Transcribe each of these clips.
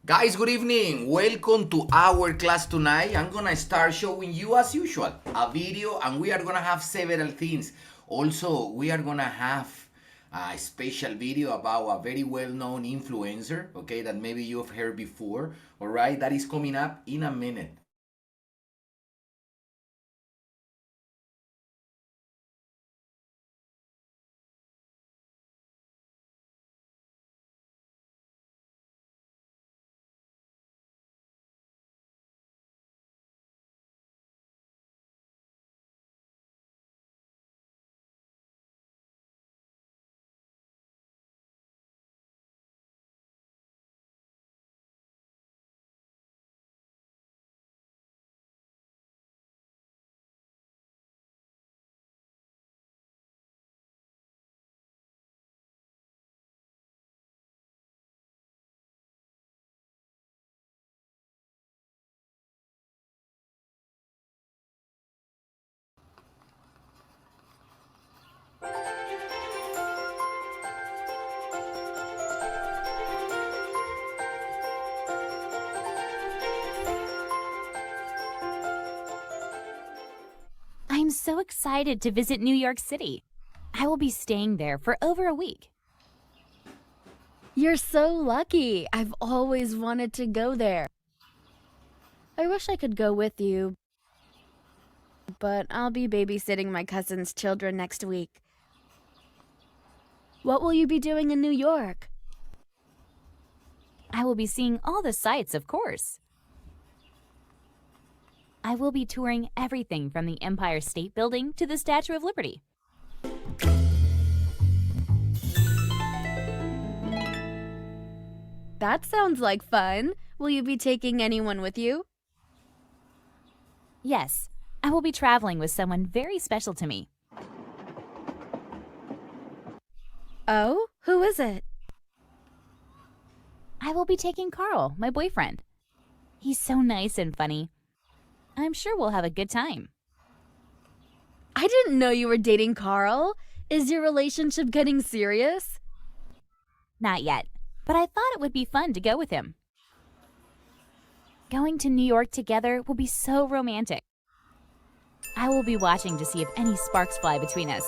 Guys, good evening. Welcome to our class tonight. I'm gonna start showing you, as usual, a video, and we are gonna have several things. Also, we are gonna have a special video about a very well-known influencer, okay, that maybe you've heard before. All right, that is coming up in a minute. I'm so excited to visit New York City. I will be staying there for over a week. You're so lucky. I've always wanted to go there. I wish I could go with you, but I'll be babysitting my cousin's children next week. What will you be doing in New York? I will be seeing all the sights, of course. I will be touring everything from the Empire State Building to the Statue of Liberty. That sounds like fun. Will you be taking anyone with you? Yes, I will be traveling with someone very special to me. Oh, who is it? I will be taking Carl, my boyfriend. He's so nice and funny. I'm sure we'll have a good time. I didn't know you were dating Carl. Is your relationship getting serious? Not yet, but I thought it would be fun to go with him. Going to New York together will be so romantic. I will be watching to see if any sparks fly between us.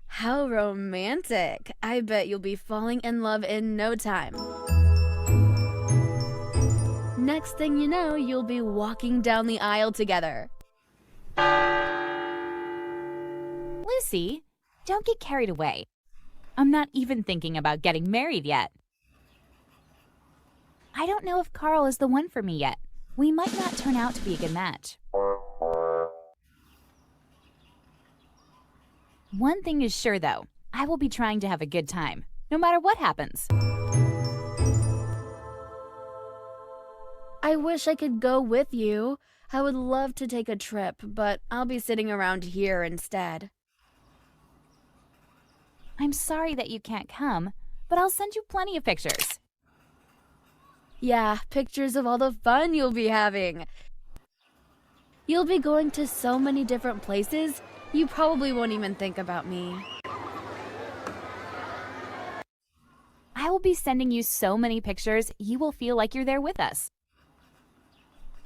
How romantic. I bet you'll be falling in love in no time. Next thing you know, you'll be walking down the aisle together. Lucy, don't get carried away. I'm not even thinking about getting married yet. I don't know if Carl is the one for me yet. We might not turn out to be a good match. One thing is sure, though. I will be trying to have a good time, no matter what happens. I wish I could go with you. I would love to take a trip, but I'll be sitting around here instead. I'm sorry that you can't come, but I'll send you plenty of pictures. Yeah, pictures of all the fun you'll be having. You'll be going to so many different places, you probably won't even think about me. I will be sending you so many pictures, you will feel like you're there with us.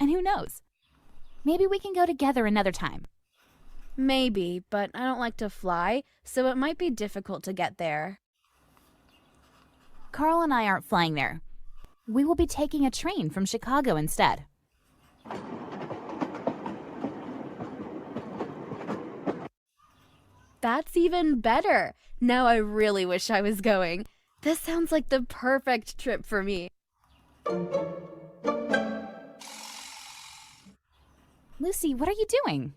And who knows? Maybe we can go together another time. Maybe, but I don't like to fly, so it might be difficult to get there. Carl and I aren't flying there. We will be taking a train from Chicago instead. That's even better. Now I really wish I was going. This sounds like the perfect trip for me. Lucy, what are you doing?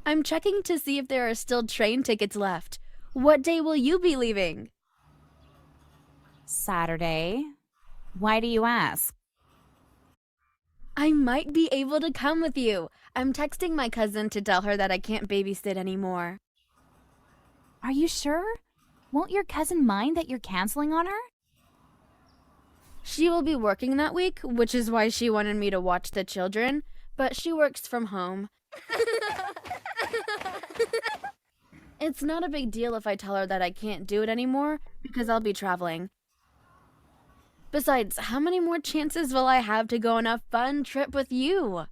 I'm checking to see if there are still train tickets left. What day will you be leaving? Saturday. Why do you ask? I might be able to come with you. I'm texting my cousin to tell her that I can't babysit anymore. Are you sure? Won't your cousin mind that you're canceling on her? She will be working that week, which is why she wanted me to watch the children, but she works from home. It's not a big deal if I tell her that I can't do it anymore because I'll be traveling. Besides, how many more chances will I have to go on a fun trip with you?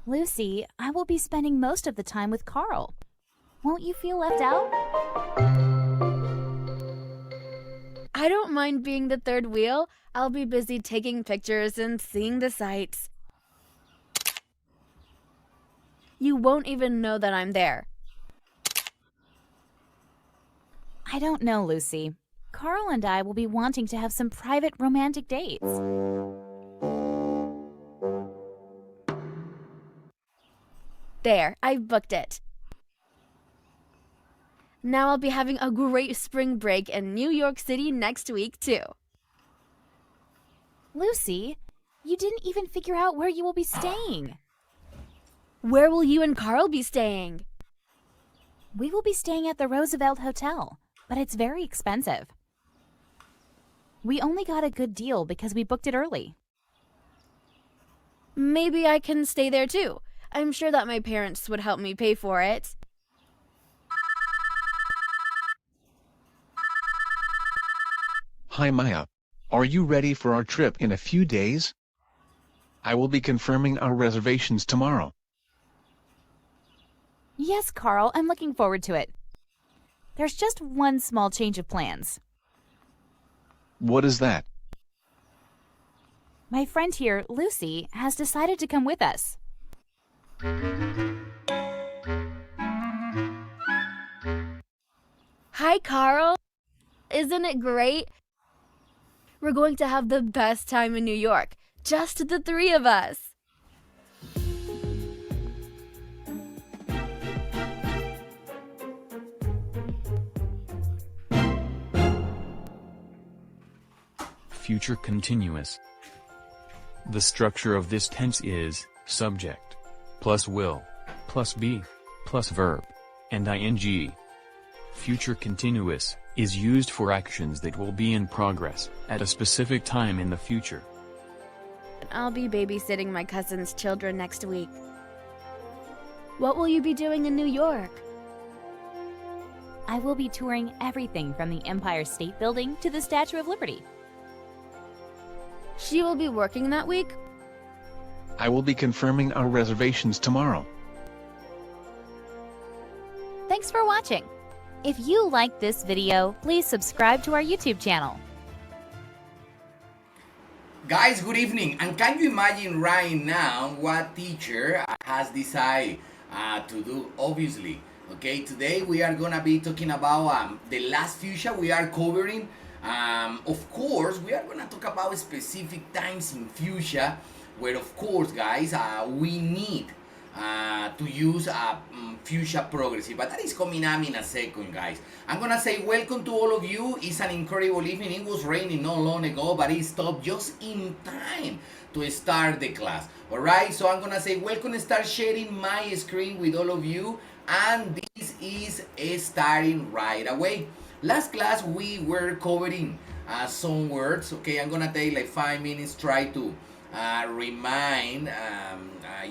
Lucy, I will be spending most of the time with Carl. Won't you feel left out? I don't mind being the third wheel. I'll be busy taking pictures and seeing the sights. You won't even know that I'm there. I don't know, Lucy. Carl and I will be wanting to have some private romantic dates. There, I've booked it. Now I'll be having a great spring break in New York City next week, too. Lucy, you didn't even figure out where you will be staying. Where will you and Carl be staying? We will be staying at the Roosevelt Hotel, but it's very expensive. We only got a good deal because we booked it early. Maybe I can stay there, too. I'm sure that my parents would help me pay for it. Hi Maya. Are you ready for our trip in a few days? I will be confirming our reservations tomorrow. Yes, Carl, I'm looking forward to it. There's just one small change of plans. What is that? My friend here, Lucy, has decided to come with us. Hi, Carl. Isn't it great? We're going to have the best time in New York. Just the three of us. Future continuous. The structure of this tense is subject plus will plus be plus verb and ing. Future continuous is used for actions that will be in progress at a specific time in the future. I'll be babysitting my cousin's children next week. What will you be doing in New York? I will be touring everything from the Empire State Building to the Statue of Liberty. She will be working that week? I will be confirming our reservations tomorrow. Thanks for watching. If you liked this video, please subscribe to our YouTube channel. Guys, good evening. And can you imagine right now what teacher has decided to do? Obviously, okay, today we are gonna be talking about the last fuchsia we are covering. Of course, we are gonna talk about specific times in fuchsia where, of course, guys, we need to use fuchsia progressive, but that is coming up in a second, guys. I'm gonna say welcome to all of you. It's an incredible evening. It was raining not long ago, but it stopped just in time to start the class. All right, so I'm gonna say welcome and start sharing my screen with all of you, and this is starting right away. Last class we were covering some words. Okay, I'm gonna take like 5 minutes, try to remind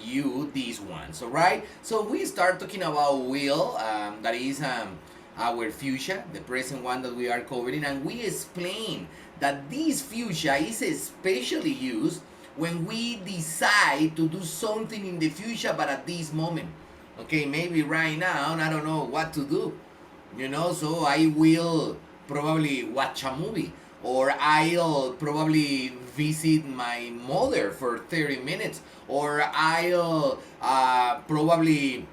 you these ones. All right, so we start talking about will, that is our fuchsia, the present one that we are covering, and we explain that this fuchsia is especially used when we decide to do something in the future but at this moment. Okay, maybe right now I don't know what to do, you know, so I will probably watch a movie, or I'll probably visit my mother for 30 minutes, or I'll probably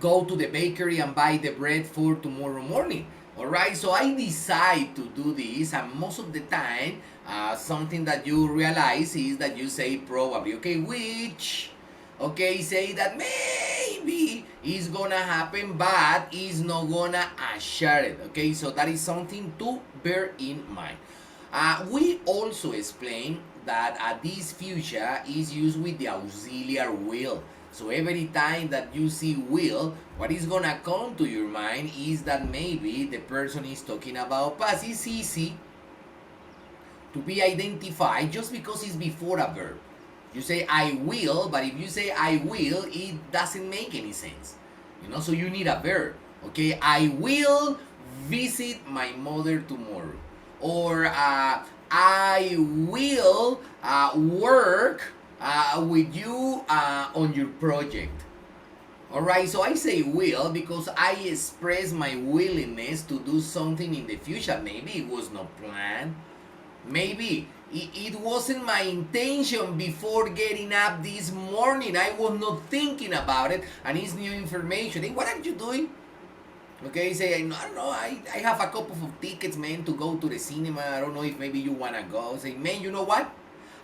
go to the bakery and buy the bread for tomorrow morning. Alright, so I decide to do this, and most of the time something that you realize is that you say probably, okay, which, okay, say that maybe is gonna happen, but is not gonna assure it. Okay, so that is something to bear in mind. We also explain that this fuchsia is used with the auxiliary will. So every time that you see will, what is gonna come to your mind is that maybe the person is talking about past. It's easy to be identified just because it's before a verb. You say I will, but if you say I will, it doesn't make any sense. So you need a verb. Okay, I will visit my mother tomorrow. Or I will work with you on your project. Alright, so I say will because I express my willingness to do something in the future. Maybe it was not planned. Maybe it wasn't my intention before getting up this morning. I was not thinking about it, and it's new information. Hey, what are you doing? Okay, say, I don't know, I have a couple of tickets, man, to go to the cinema. I don't know if maybe you want to go. Say, man, you know what?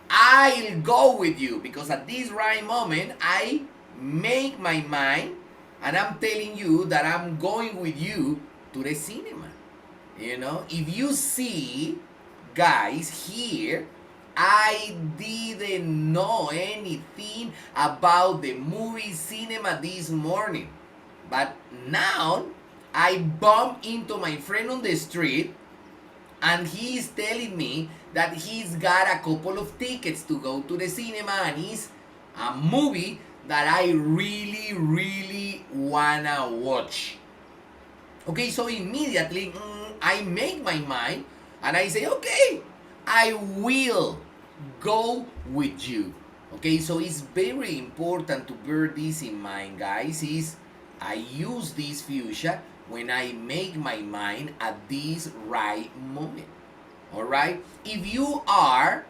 I'll go with you because at this right moment, I make my mind and I'm telling you that I'm going with you to the cinema. If you see, guys, here, I didn't know anything about the movie cinema this morning. But now I bump into my friend on the street and he's telling me that he's got a couple of tickets to go to the cinema and it's a movie that I really, really wanna watch. Okay, so immediately I make my mind and I say, okay, I will go with you. Okay, so it's very important to bear this in mind, guys. I use this fuchsia when I make my mind at this right moment. Alright? If you are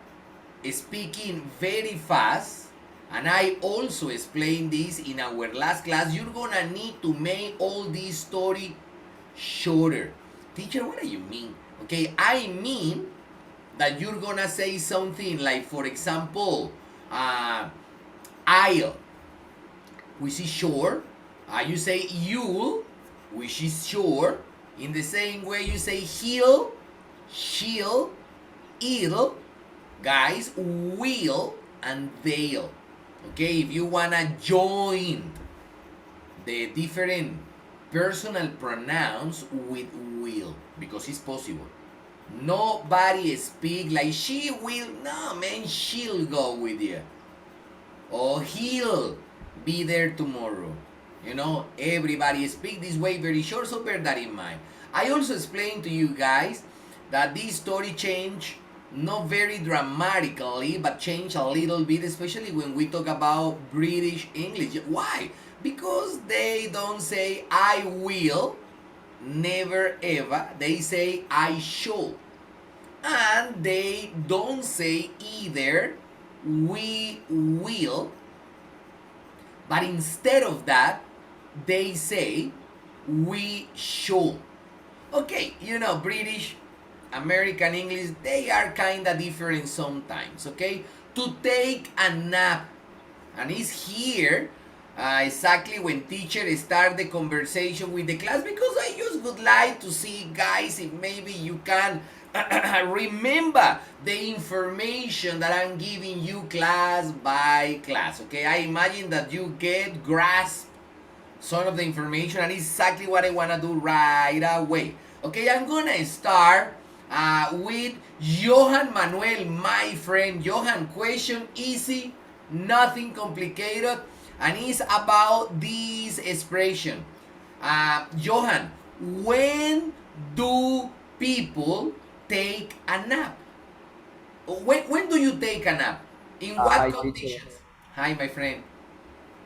speaking very fast, and I also explained this in our last class, you're gonna need to make all this story shorter. Teacher, what do you mean? Okay, I mean that you're gonna say something like, for example, aisle, which is short. You say you'll, which is short. In the same way you say he'll, she'll, it'll, guys, will, and they'll. Okay, if you wanna join the different personal pronouns with will, because it's possible. Nobody speak like she will. No, man, she'll go with you. Or he'll be there tomorrow. Everybody speak this way very short, so bear that in mind. I also explained to you guys that this story changed not very dramatically, but changed a little bit, especially when we talk about British English. Why? Because they don't say I will, never ever. They say I should. And they don't say either we will, but instead of that, they say we should. Okay, British, American English, they are kind of different sometimes, okay? To take a nap. And it's here exactly when teacher start the conversation with the class, because I just would like to see, guys, if maybe you can remember the information that I'm giving you class by class, okay? I imagine that you grasp some of the information, and exactly what I want to do right away. Okay, I'm gonna start with Johan Manuel, my friend. Johan, question easy, nothing complicated, and it's about this expression. Johan, when do people take a nap? When do you take a nap? In what Hi, conditions? teacher. Hi, my friend.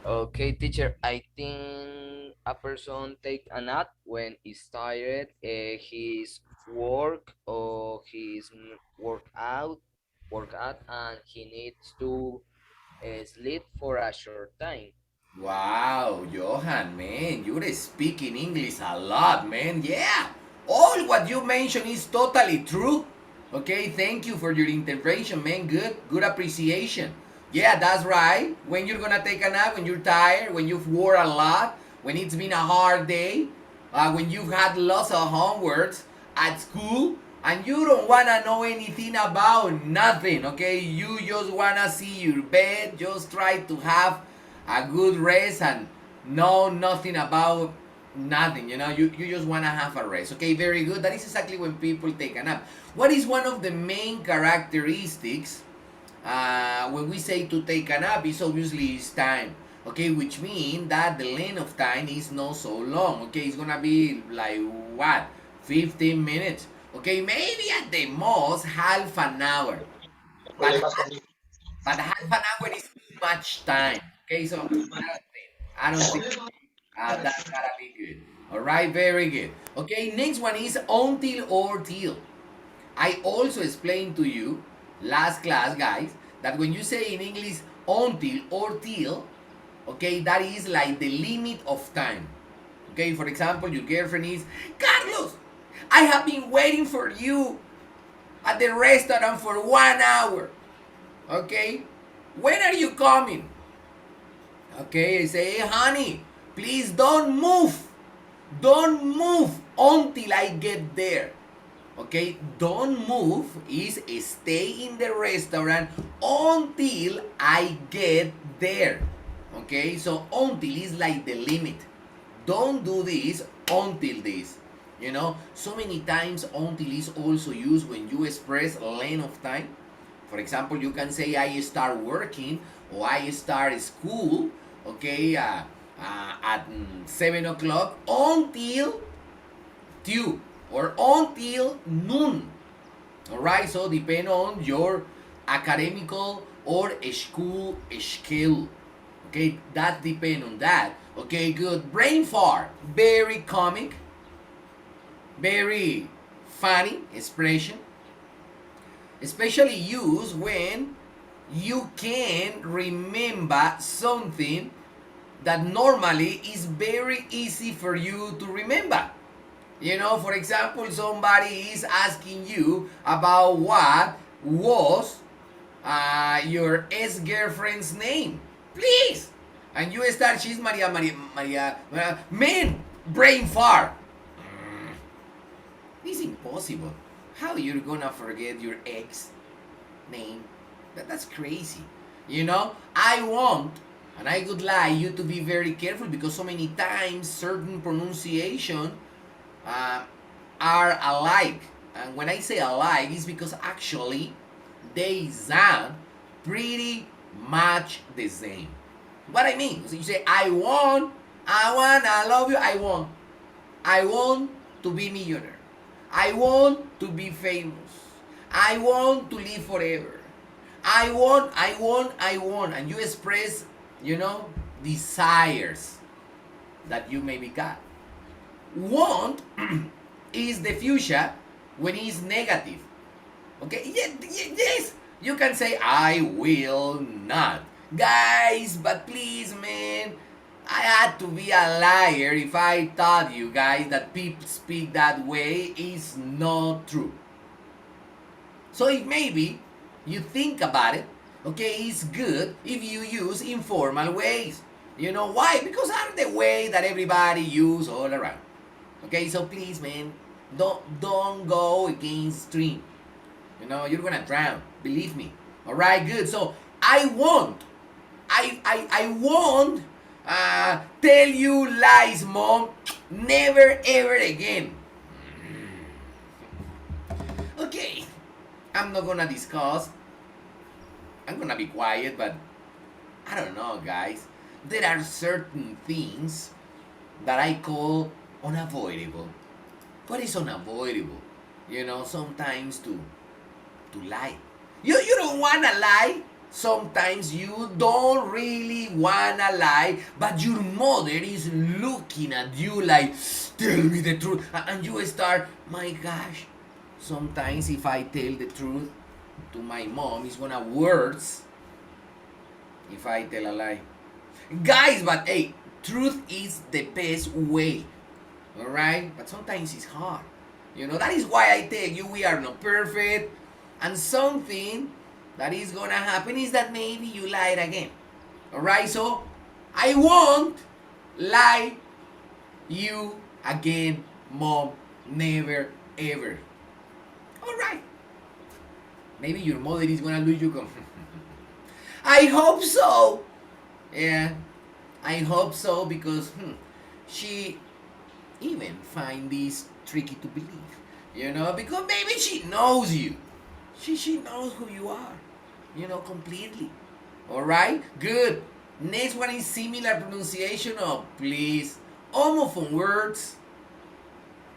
Okay, teacher. I think a person take a nap when he's tired, his work or his work out, and he needs to sleep for a short time. Wow, Johan, man, you're speaking English a lot, man. Yeah, all what you mentioned is totally true. Okay, thank you for your intervention, man. Good appreciation. Yeah, that's right. When you're gonna take a nap, when you're tired, when you've worked a lot, when it's been a hard day, when you've had lots of homeworks at school, and you don't wanna know anything about nothing, okay? You just wanna see your bed, just try to have a good rest and know nothing about nothing. You just want to have a rest. Okay, very good. That is exactly when people take a nap. What is one of the main characteristics when we say to take a nap, it's obviously it's time. Okay, which means that the length of time is not so long. Okay, it's gonna be like what, 15 minutes. Okay, maybe at the most half an hour. But half an hour is too much time. Okay, so I don't think that's gotta be good. All right, very good. Okay, next one is until or till. I also explained to you last class, guys, that when you say in English until or till, okay, that is like the limit of time. Okay, for example, your girlfriend is Carlos. I have been waiting for you at the restaurant for 1 hour. Okay, when are you coming? Okay, I say, hey, honey, please don't move. Don't move until I get there. Okay, don't move is stay in the restaurant until I get there. Okay, so until is like the limit. Don't do this until this. You know, so many times until is also used when you express length of time. For example, you can say I start working or I start school, okay, at 7 o'clock until 2 or until noon. Alright, so depend on your academical or school schedule. Okay, that depend on that. Okay, good. Brain fart, very comic, very funny expression, especially used when you can remember something that normally is very easy for you to remember. You know, for example, somebody is asking you about what was your ex-girlfriend's name. Please. And you start, she's Maria, man, brain fart. It's impossible. How you're gonna forget your ex name? That's crazy. You know, I want, and I would like you to be very careful because so many times certain pronunciation are alike. And when I say alike, it's because actually they sound pretty much the same. What I mean? So you say, I want, I love you, I want to be millionaire. I want to be famous. I want to live forever. I want. And you express, you know, desires that you maybe got. Want is the future when it's negative. Okay? Yes. You can say, I will not. Guys, but please, man, I had to be a liar if I told you guys that people speak that way. Is not true. So if maybe you think about it, okay, it's good if you use informal ways. You know why? Because are the way that everybody use all around. Okay, so please, man, don't go against stream. You know, you're gonna drown. Believe me. All right, good. So I won't tell you lies, mom. Never ever again. Okay, I'm not gonna discuss. I'm gonna be quiet, but I don't know, guys. There are certain things that I call unavoidable. What is unavoidable? You know, sometimes to lie. You don't wanna lie. Sometimes you don't really wanna lie, but your mother is looking at you like, tell me the truth. And you start, my gosh. Sometimes if I tell the truth to my mom, it's gonna worse if I tell a lie. Guys, but hey, truth is the best way. Alright? But sometimes it's hard. You know, that is why I tell you we are not perfect. And something that is gonna happen is that maybe you lied again. Alright, so I won't lie you again, mom. Never ever. Alright. Maybe your mother is gonna lose you. I hope so. Yeah, I hope so because she even find this tricky to believe. You know, because maybe she knows you. She knows who you are. completely. All right, good. Next one is similar pronunciation of, please, homophone words.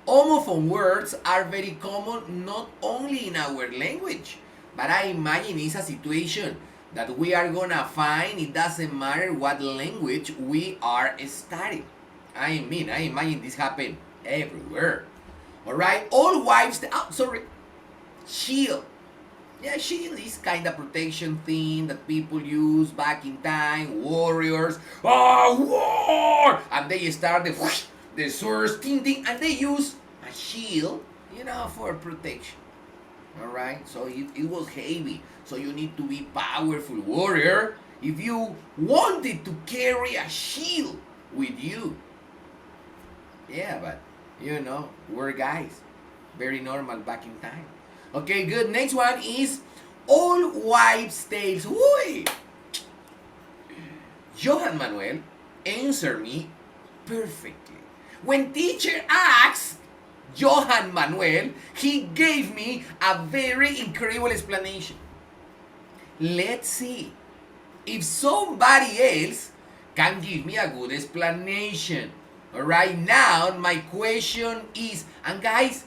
Homophone words are very common not only in our language, but I imagine it's a situation that we are gonna find. It doesn't matter what language we are studying. I imagine this happen everywhere. All right, all wives. Shield. Yeah, shield is kind of protection thing that people use back in time. Warriors, war, and they start the swords, and they use a shield, for protection. All right, so it was heavy, so you need to be powerful warrior if you wanted to carry a shield with you. Yeah, but we're guys, very normal back in time. Okay, good. Next one is all wives' tales. Uy! Johan Manuel answered me perfectly. When teacher asked Johan Manuel, he gave me a very incredible explanation. Let's see if somebody else can give me a good explanation. Right now, my question is, and guys,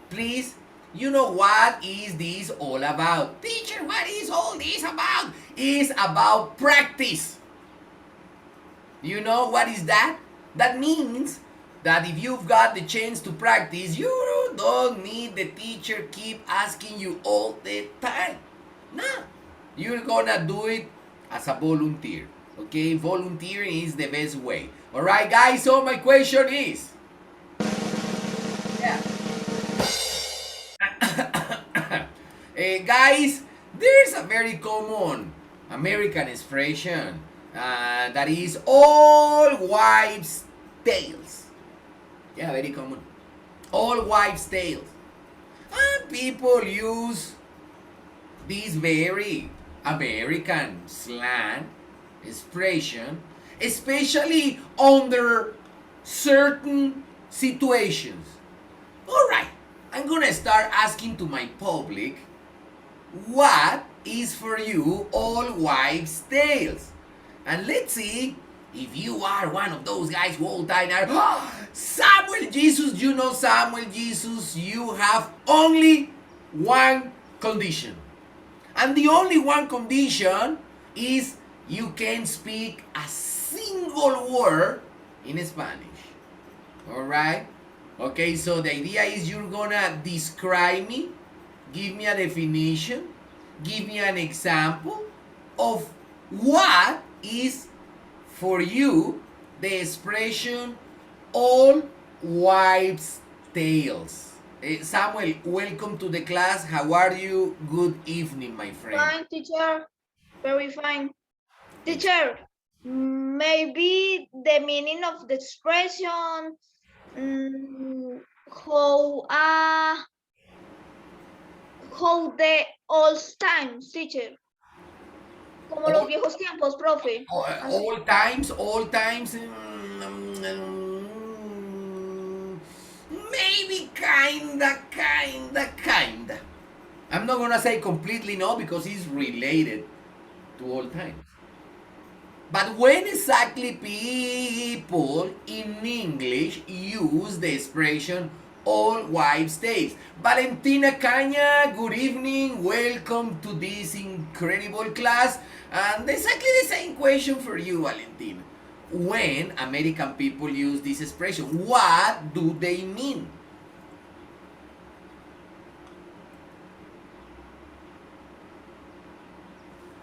please, what is this all about? Teacher, what is all this about? It's about practice. You know what is that? That means that if you've got the chance to practice, you don't need the teacher keep asking you all the time. No, you're gonna do it as a volunteer. Okay, volunteering is the best way. All right, guys. So my question is, guys, there's a very common American expression that is all wives' tales. Yeah, very common. All wives' tales. People use this very American slang expression, especially under certain situations. All right, I'm gonna start asking to my public, what is for you all wives' tales? And let's see if you are one of those guys who all time are, Samuel Jesus, Samuel Jesus, you have only one condition. And the only one condition is you can speak a single word in Spanish. All right? Okay, so the idea is you're gonna describe me, give me a definition, give me an example of what is for you the expression all wives' tales. Samuel, welcome to the class. How are you? Good evening, my friend. Fine, teacher. Very fine. Teacher, maybe the meaning of the expression, how the old times, teacher. Como los viejos tiempos, profe. All times, maybe kinda. I'm not gonna say completely no because it's related to all times. But when exactly people in English use the expression all wives' tales? Valentina Caña, good evening. Welcome to this incredible class. And exactly the same question for you, Valentina. When American people use this expression, what do they mean?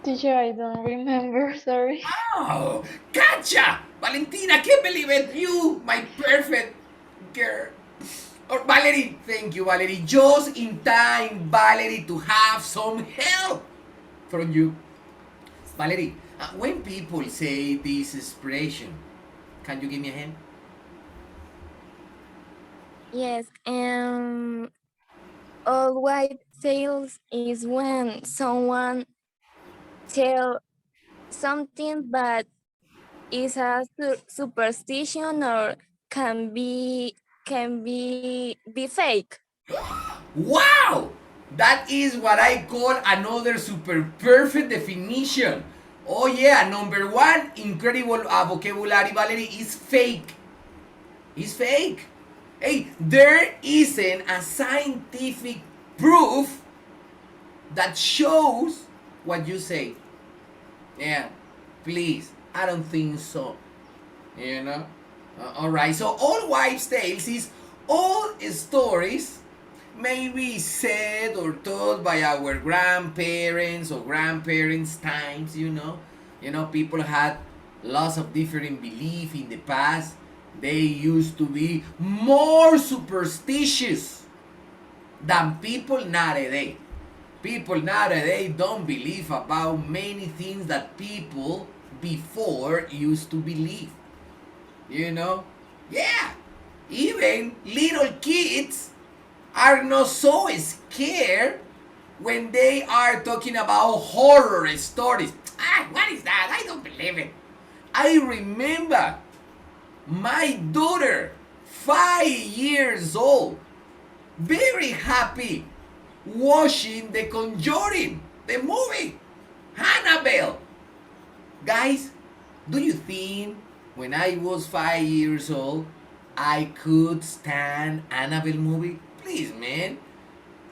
Teacher, I don't remember, sorry. Oh, gotcha! Valentina, I can't believe it. You, my perfect girl. Or Valerie, thank you, Valerie. Just in time, Valerie, to have some help from you. Valerie, when people say this expression, can you give me a hand? Yes, all white tales is when someone tell something but is a superstition or can be fake. Wow! That is what I call another super perfect definition. Oh yeah, number one, incredible vocabulary, Valerie, is fake. It's fake. Hey, there isn't a scientific proof that shows what you say. Yeah, please, I don't think so. You know? Alright, so All Wives' Tales is all stories maybe said or told by our grandparents or grandparents' times, you know. You know, people had lots of different belief in the past. They used to be more superstitious than people nowadays. People nowadays don't believe about many things that people before used to believe. You know? Yeah. Even little kids are not so scared when they are talking about horror stories. What is that? I don't believe it. I remember my daughter, 5 years old, very happy watching The Conjuring, the movie, Annabelle. Guys, do you think when I was 5 years old, I could stand Annabelle movie? Please, man.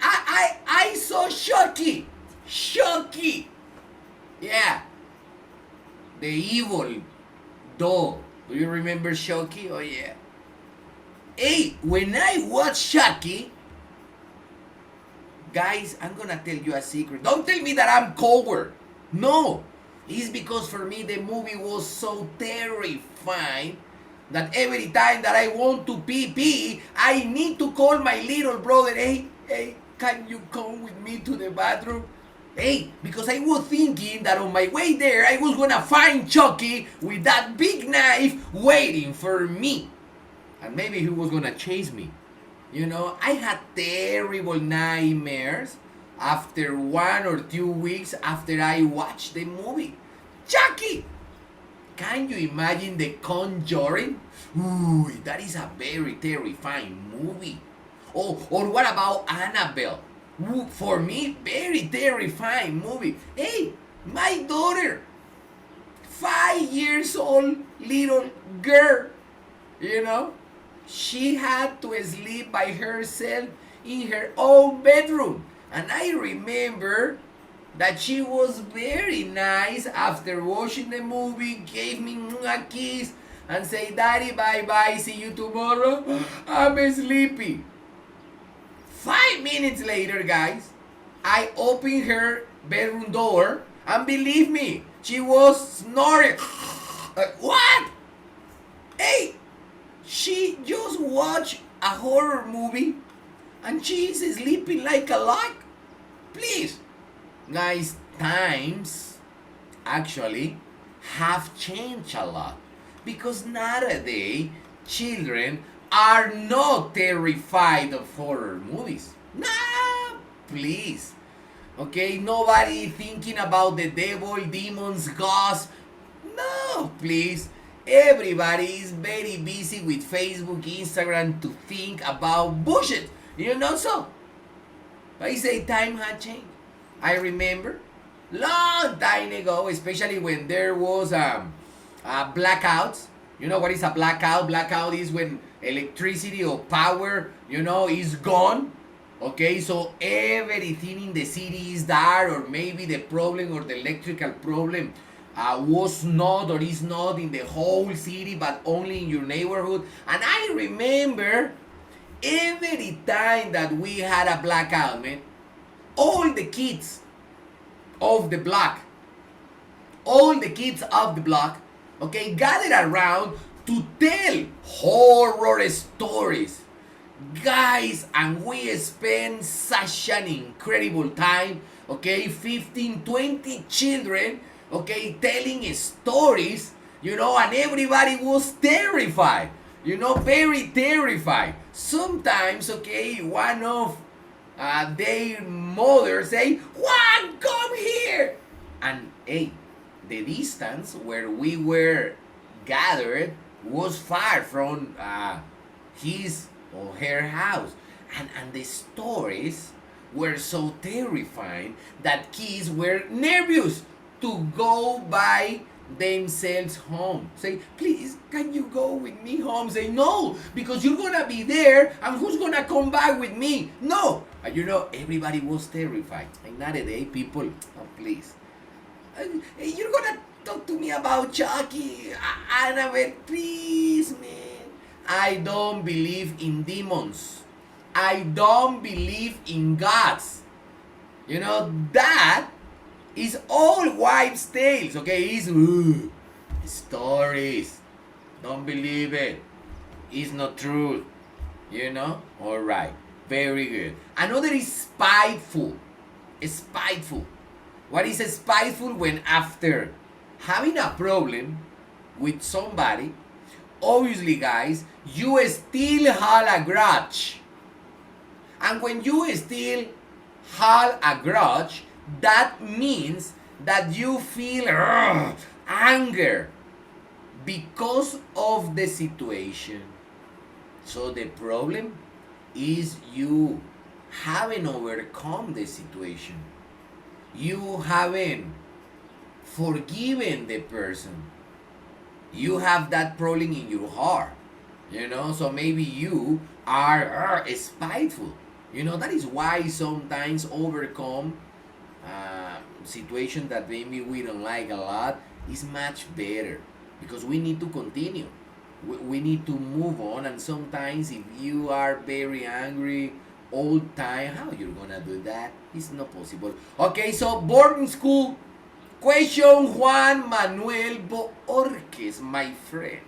I saw Chucky. Chucky. Yeah. The evil dog. Do you remember Chucky? Oh, yeah. Hey, when I watch Chucky, guys, I'm gonna tell you a secret. Don't tell me that I'm coward. No. It's because for me the movie was so terrifying that every time that I want to pee, I need to call my little brother. Hey, can you come with me to the bathroom? Hey, because I was thinking that on my way there, I was gonna find Chucky with that big knife waiting for me. And maybe he was gonna chase me. You know, I had terrible nightmares after 1 or 2 weeks after I watched the movie. Chucky! Can you imagine The Conjuring? Ooh, that is a very terrifying movie. Oh, or what about Annabelle? Ooh, for me, very terrifying movie. Hey, my daughter, 5 years old little girl, you know, she had to sleep by herself in her own bedroom. And I remember that she was very nice after watching the movie, gave me a kiss, and say, Daddy, bye-bye, see you tomorrow. I'm sleepy. 5 minutes later, guys, I opened her bedroom door, and believe me, she was snoring. What? Hey, she just watched a horror movie, and she's sleeping like a log. Please. Guys, times actually have changed a lot. Because nowadays, children are not terrified of horror movies. Nah, please. Okay, nobody thinking about the devil, demons, ghosts. No, please. Everybody is very busy with Facebook, Instagram to think about bullshit. You know so? I say time had changed. I remember long time ago, especially when there was blackouts. You know what is a blackout? Blackout is when electricity or power, you know, is gone. Okay, so everything in the city is dark, or maybe the problem or the electrical problem was not or is not in the whole city, but only in your neighborhood. And I remember every time that we had a blackout, man, all the kids of the block, okay, gathered around to tell horror stories. Guys, and we spent such an incredible time, okay, 15, 20 children, okay, telling stories, you know, and everybody was terrified, you know, very terrified. Sometimes, okay, one of their mothers say, Juan, come here! And hey, the distance where we were gathered was far from his or her house. And the stories were so terrifying that kids were nervous to go by themselves home. Say, please, can you go with me home? Say, no, because you're gonna be there, and who's gonna come back with me? No. And you know, everybody was terrified. Like nowadays, people, oh, please. You're gonna talk to me about Chucky, Annabelle, please, man. I don't believe in demons. I don't believe in gods. You know, that is all wives' tales, okay? It's stories. Don't believe it. It's not true. You know? Alright. Very good. Another is spiteful. Spiteful. What is spiteful? When after having a problem with somebody, obviously, guys, you still hold a grudge. And when you still hold a grudge, that means that you feel anger because of the situation. So the problem is you haven't overcome the situation. You haven't forgiven the person. You have that problem in your heart. You know, so maybe you are spiteful. You know, that is why sometimes overcome situation that maybe we don't like a lot is much better, because we need to continue. We need to move on, and sometimes if you are very angry all time, how you're gonna do that? It's not possible. Okay, so boarding school question, Juan Manuel Boorques, my friend.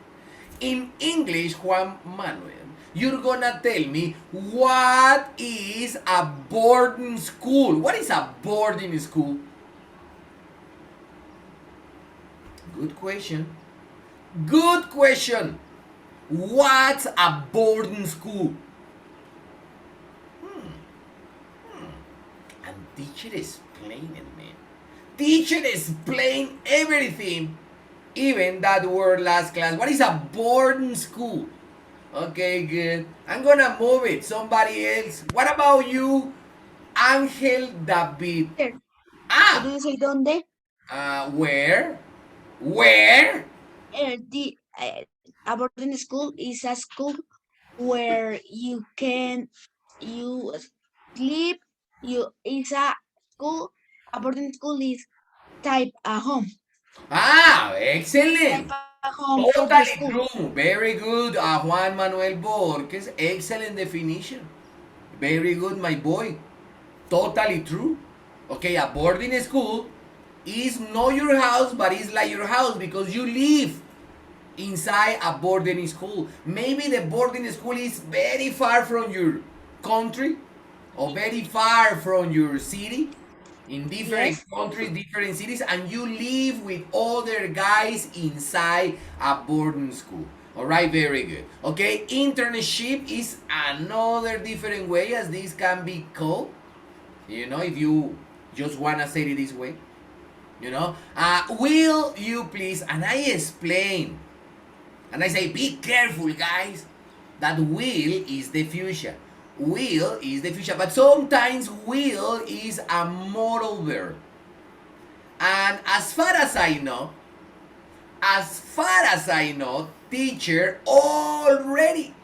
In English, Juan Manuel, you're gonna tell me what is a boarding school. What is a boarding school? Good question. Good question. What's a boarding school? And teacher explain it, man. Teacher explain everything. Even that word last class. What is a boarding school? Okay, good. I'm gonna move it. Somebody else. What about you, Angel David? Ah! ¿Dónde say dónde? Where? Where? A boarding school is a school where you sleep. It's a school. A boarding school is type a home. Ah, excellent. Type a home for the Totally school. true. Very good, Juan Manuel Borges. Excellent definition. Very good, my boy. Totally true. Okay, a boarding school is not your house, but it's like your house because you live inside a boarding school. Maybe the boarding school is very far from your country or very far from your city, in different Yes. countries, different cities, and you live with other guys inside a boarding school. All right, very good. Okay, internship is another different way as this can be called. You know, if you just wanna say it this way. You know, will you please? And I explain, and I say, be careful, guys. That will is the future. Will is the future, but sometimes will is a modal verb. And as far as I know, teacher already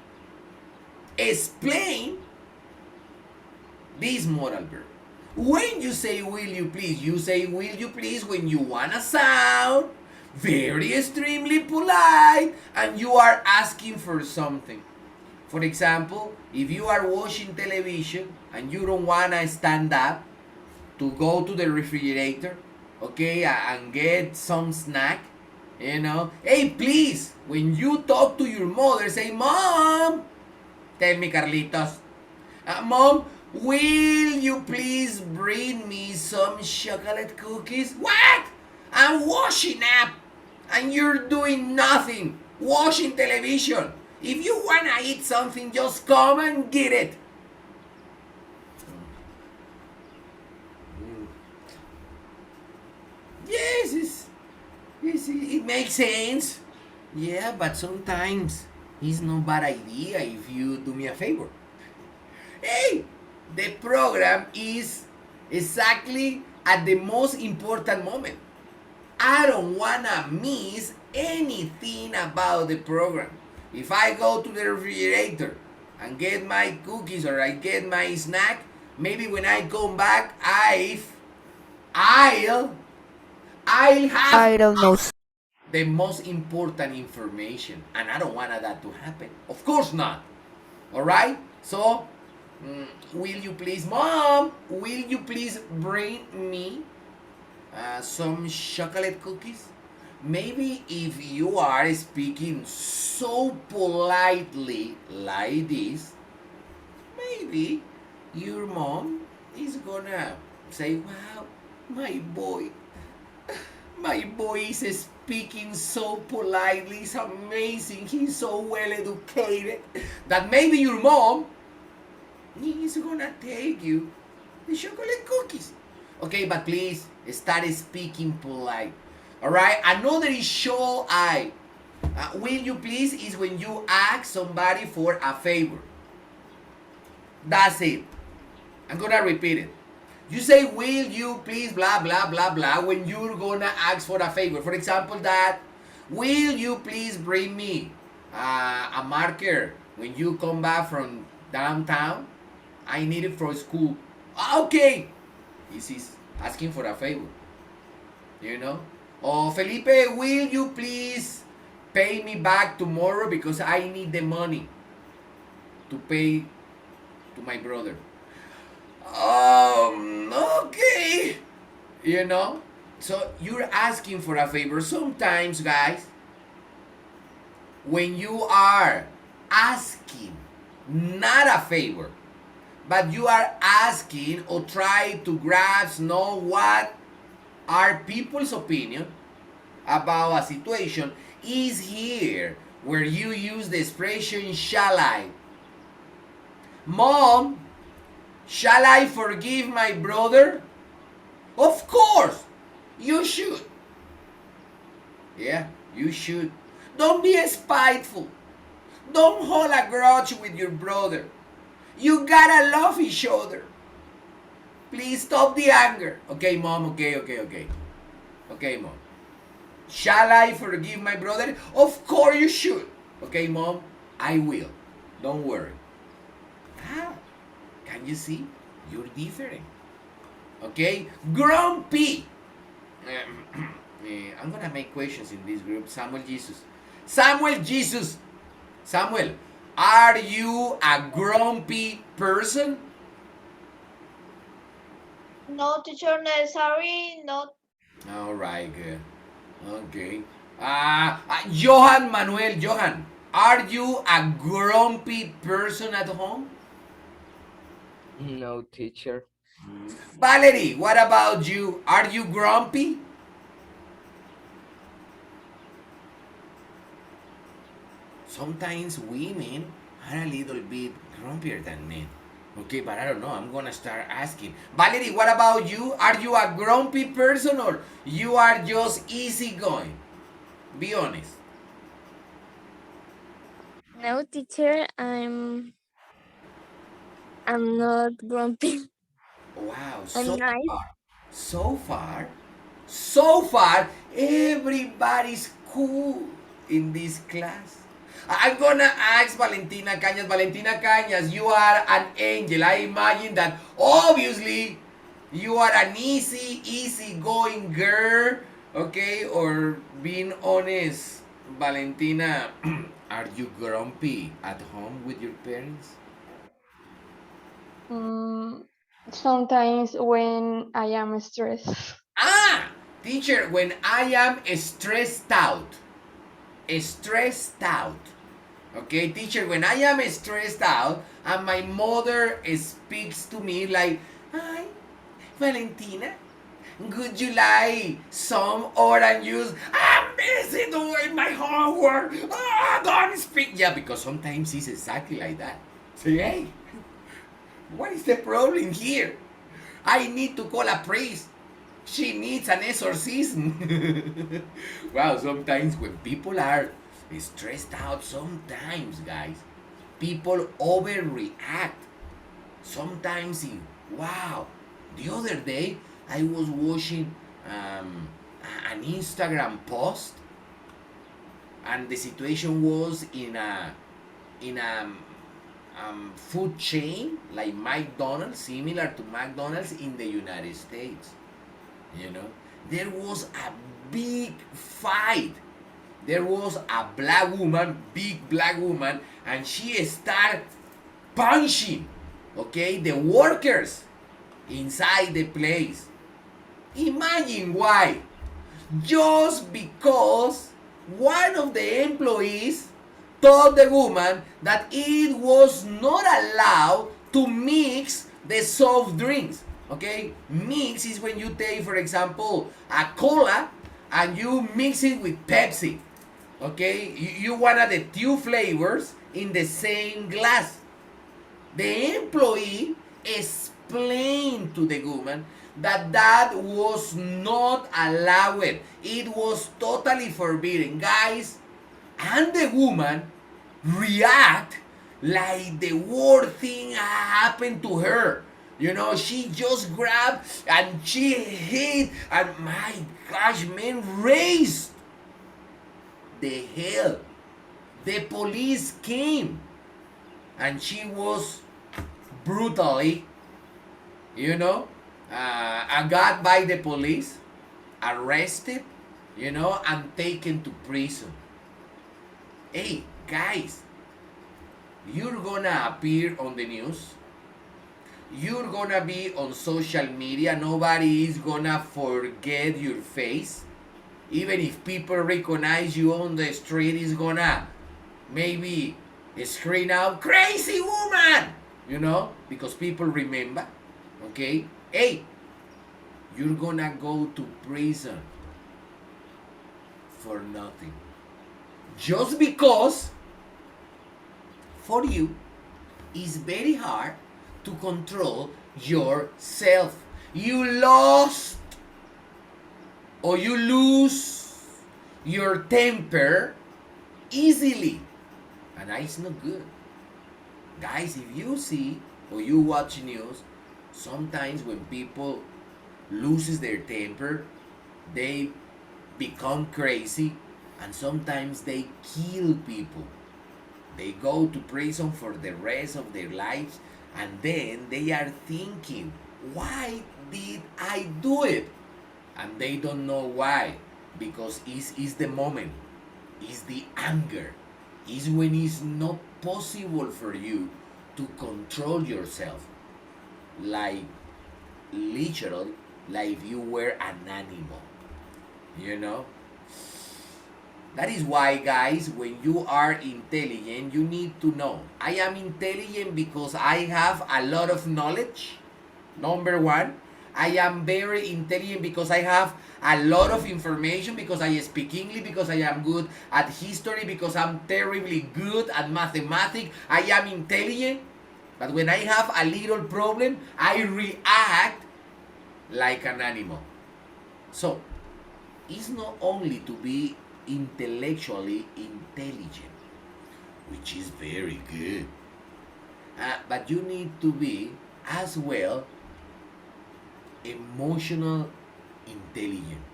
explained this modal verb. When you say will you please, you say will you please when you wanna sound very extremely polite and you are asking for something. For example, if you are watching television and you don't wanna stand up to go to the refrigerator, okay, and get some snack, you know, hey, please, when you talk to your mother, say, Mom, tell me, Carlitos, Mom, will you please bring me some chocolate cookies? What? I'm washing up and you're doing nothing, watching television. If you wanna eat something, just come and get it. Yes, it makes sense. Yeah, but sometimes it's not bad idea if you do me a favor. Hey, the program is exactly at the most important moment. I don't wanna miss anything about the program. If I go to the refrigerator and get my cookies or I get my snack, maybe when I come back, I'll have I don't know. the most important information, and I don't want that to happen. Of course not. All right. So, will you please, Mom? Will you please bring me some chocolate cookies? Maybe if you are speaking so politely like this, maybe your mom is gonna say, wow, my boy is speaking so politely, it's amazing, he's so well educated, that maybe your mom is gonna take you the chocolate cookies. Okay, but please start speaking polite. Alright, another is show I. Will you please is when you ask somebody for a favor. That's it. I'm gonna repeat it. You say, will you please, blah, blah, blah, blah, when you're gonna ask for a favor. For example, that, will you please bring me a marker when you come back from downtown? I need it for school. Okay. This is asking for a favor. You know? Oh, Felipe, will you please pay me back tomorrow because I need the money to pay to my brother. Okay. You know? So you're asking for a favor. Sometimes, guys, when you are asking not a favor, but you are asking or try to grasp, know what are people's opinion about a situation, is here where you use the expression shall I. Mom, shall I forgive my brother? Of course, you should. Yeah, you should. Don't be spiteful. Don't hold a grudge with your brother. You gotta love each other. Please stop the anger. Okay, Mom, okay. Okay, Mom. Shall I forgive my brother? Of course you should. Okay, Mom, I will. Don't worry. Ah, can you see? You're different. Okay? Grumpy. I'm gonna make questions in this group. Samuel Jesus. Samuel, are you a grumpy person? No, teacher, necessary, not. All right, good. Okay. Johan, are you a grumpy person at home? No, teacher. Valerie, what about you? Are you grumpy? Sometimes women are a little bit grumpier than men. Okay, but I don't know. I'm gonna start asking. Valerie, what about you? Are you a grumpy person or you are just easygoing? Be honest. No, teacher, I'm not grumpy. Wow, I'm nice. so far, everybody's cool in this class. I'm gonna ask Valentina Cañas. Valentina Cañas, you are an angel. I imagine that obviously you are an easy-going girl, okay? Or being honest, Valentina, are you grumpy at home with your parents? Sometimes when I am stressed. Teacher, when I am stressed out. Okay, teacher, when I am stressed out and my mother speaks to me like, hi, Valentina, would you like some orange juice? I'm busy doing my homework. Don't speak. Yeah, because sometimes it's exactly like that. Say, hey, what is the problem here? I need to call a priest. She needs an exorcism. Wow, sometimes when people are stressed out, sometimes, guys, people overreact. Sometimes, wow, the other day I was watching an Instagram post, and the situation was in a food chain like McDonald's, similar to McDonald's in the United States. You know, there was a big fight. There was a black woman, big black woman, and she started punching, okay, the workers inside the place. Imagine why. Just because one of the employees told the woman that it was not allowed to mix the soft drinks. Okay, mix is when you take, for example, a cola and you mix it with Pepsi. Okay, you wanted the two flavors in the same glass. The employee explained to the woman that that was not allowed. It was totally forbidden, guys. And the woman react like the worst thing happened to her. You know, she just grabbed and she hit, and my gosh, man, raised the hell. The police came, and she was brutally, got by the police, arrested, and taken to prison. Hey, guys, you're gonna appear on the news. You're gonna be on social media. Nobody is gonna forget your face. Even if people recognize you on the street, is gonna maybe scream out, "Crazy woman!" Because people remember. Okay? Hey, you're gonna go to prison for nothing. Just because for you it's very hard to control yourself. You lost or you lose your temper easily, and that is not good. Guys, if you see or you watch news, sometimes when people loses their temper, they become crazy, and sometimes they kill people. They go to prison for the rest of their lives, and then they are thinking, why did I do it? And they don't know why, because it's the moment, it's the anger, it's when it's not possible for you to control yourself, like literal, like if you were an animal. That is why, guys, when you are intelligent, you need to know, I am intelligent because I have a lot of knowledge. Number one, I am very intelligent because I have a lot of information, because I speak English, because I am good at history, because I'm terribly good at mathematics. I am intelligent, but when I have a little problem, I react like an animal. So, it's not only to be intellectually intelligent, which is very good, but you need to be as well emotional intelligent.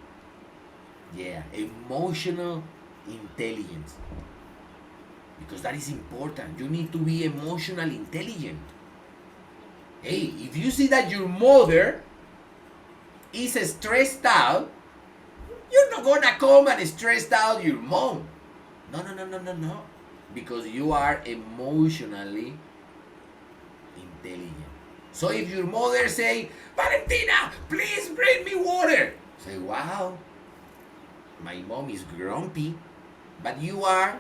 Yeah, emotional intelligence, because that is important. You need to be emotional intelligent. Hey, if you see that your mother is stressed out, you're not gonna come and stress out your mom. No. Because you are emotionally intelligent. So if your mother say, "Valentina, please bring me water," say, "Wow, my mom is grumpy," but you are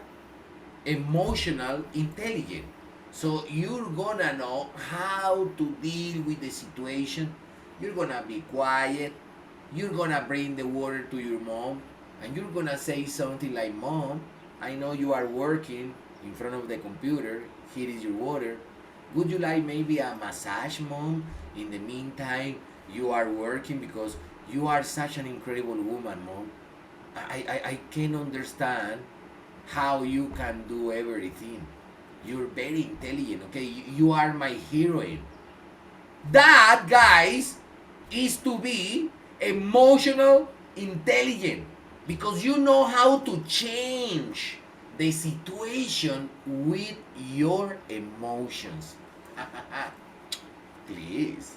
emotional intelligent. So you're gonna know how to deal with the situation. You're gonna be quiet. You're gonna bring the water to your mom, and you're gonna say something like, "Mom, I know you are working in front of the computer. Here is your water. Would you like maybe a massage, Mom? In the meantime, you are working, because you are such an incredible woman, Mom. I can't understand how you can do everything. You're very intelligent, okay? You are my heroine. That, guys, is to be emotional intelligent, because you know how to change the situation with your emotions. Please.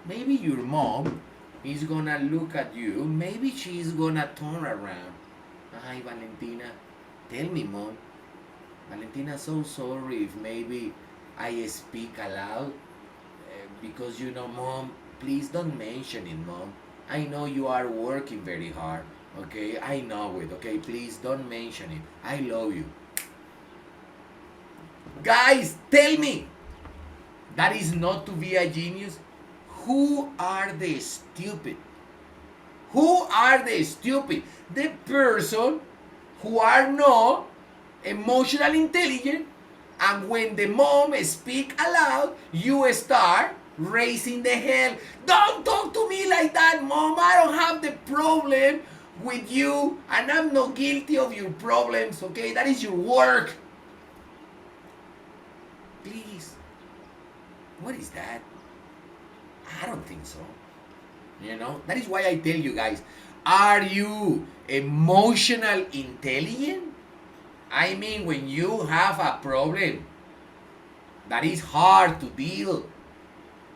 Maybe your mom is gonna look at you. Maybe she's gonna turn around. Hi, Valentina. Tell me, mom. Valentina, so sorry if maybe I speak aloud. Because you know, mom, please don't mention it, mom. I know you are working very hard. Okay, I know it. Okay, please don't mention it. I love you. Guys, tell me. That is not to be a genius. Who are the stupid? Who are the stupid? The person who are not emotional intelligent, and when the mom speak aloud, you start raising the hell. Don't talk to me like that, mom. I don't have the problem with you, and I'm not guilty of your problems, okay? That is your work. Please. What is that? I don't think so. You know, that is why I tell you guys, are you emotional intelligent? I mean, when you have a problem that is hard to deal,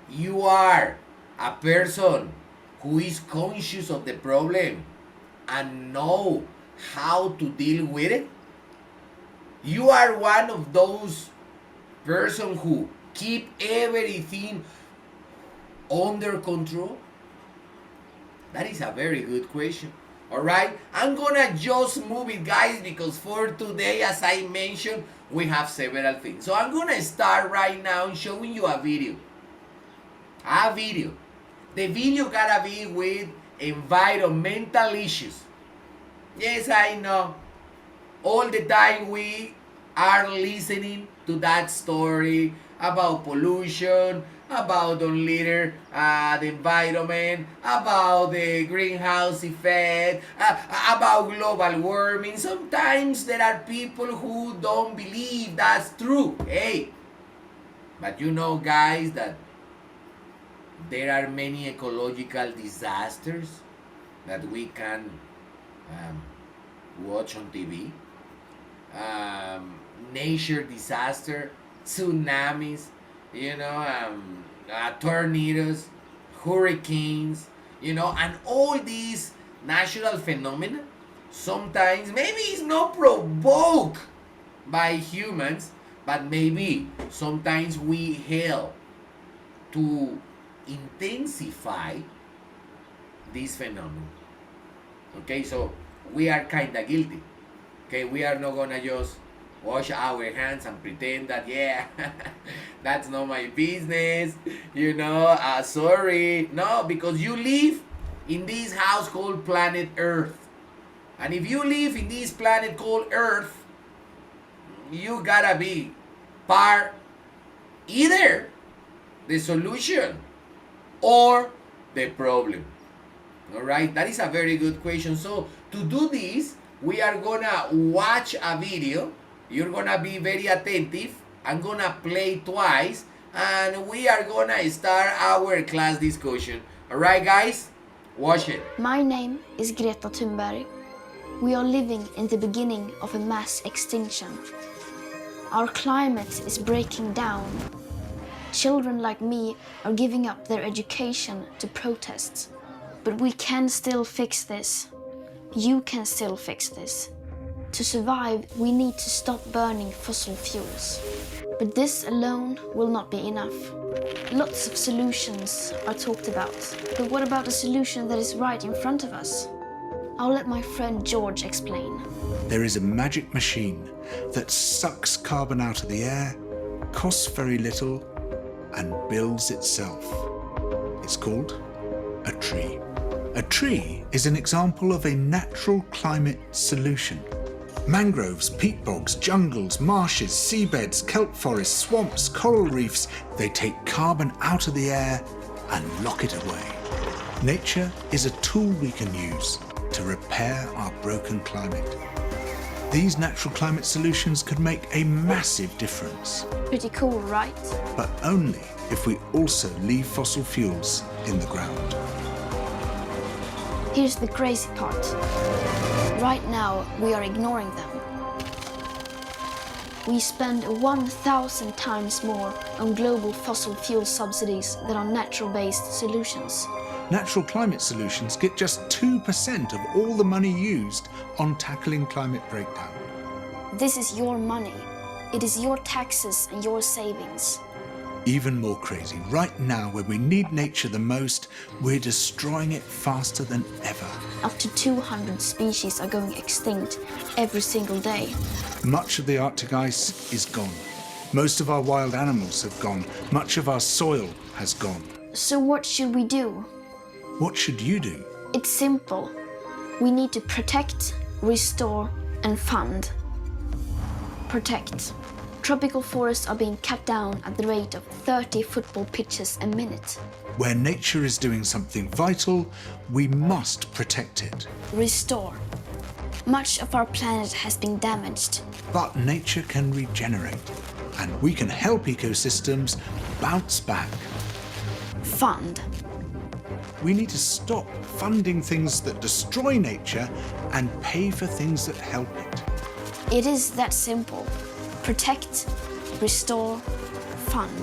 you are a person who is conscious of the problem and know how to deal with it. You are one of those person who keep everything under control. That is a very good question. Alright, I'm gonna just move it, guys, because for today, as I mentioned, we have several things. So I'm gonna start right now showing you a video. The video gotta be with environmental issues. Yes, I know. All the time we are listening to that story about pollution, about the litter, the environment, about the greenhouse effect, about global warming. Sometimes there are people who don't believe that's true. Hey, but you know, guys, that there are many ecological disasters that we can watch on TV. Nature disaster, tsunamis, you know, tornadoes, hurricanes, you know, and all these natural phenomena sometimes maybe it's not provoked by humans, but maybe sometimes we help to intensify this phenomenon. Okay, so we are kind of guilty. Okay, we are not gonna just wash our hands and pretend that, yeah, that's not my business, you know, sorry. No, because you live in this house called planet Earth. And if you live in this planet called Earth, you gotta be part either the solution or the problem. Alright, that is a very good question. So to do this, we are gonna watch a video. You're gonna be very attentive. I'm gonna play twice, and we are gonna start our class discussion. Alright, guys? Watch it. My name is Greta Thunberg. We are living in the beginning of a mass extinction. Our climate is breaking down. Children like me are giving up their education to protest. But we can still fix this. You can still fix this. To survive, we need to stop burning fossil fuels. But this alone will not be enough. Lots of solutions are talked about. But what about the solution that is right in front of us? I'll let my friend George explain. There is a magic machine that sucks carbon out of the air, costs very little, and builds itself. It's called a tree. A tree is an example of a natural climate solution. Mangroves, peat bogs, jungles, marshes, seabeds, kelp forests, swamps, coral reefs, they take carbon out of the air and lock it away. Nature is a tool we can use to repair our broken climate. These natural climate solutions could make a massive difference, Pretty cool, right? but only if we also leave fossil fuels in the ground. Here's the crazy part. Right now, we are ignoring them. We spend 1,000 times more on global fossil fuel subsidies than on natural-based solutions. Natural climate solutions get just 2% of all the money used on tackling climate breakdown. This is your money. It is your taxes and your savings. Even more crazy, right now when we need nature the most, we're destroying it faster than ever. Up to 200 species are going extinct every single day. Much of the Arctic ice is gone. Most of our wild animals have gone. Much of our soil has gone. So what should we do? What should you do? It's simple. We need to protect, restore, and fund. Protect. Tropical forests are being cut down at the rate of 30 football pitches a minute. Where nature is doing something vital, we must protect it. Restore. Much of our planet has been damaged. But nature can regenerate, and we can help ecosystems bounce back. Fund. We need to stop funding things that destroy nature and pay for things that help it. It is that simple. Protect, restore, fund.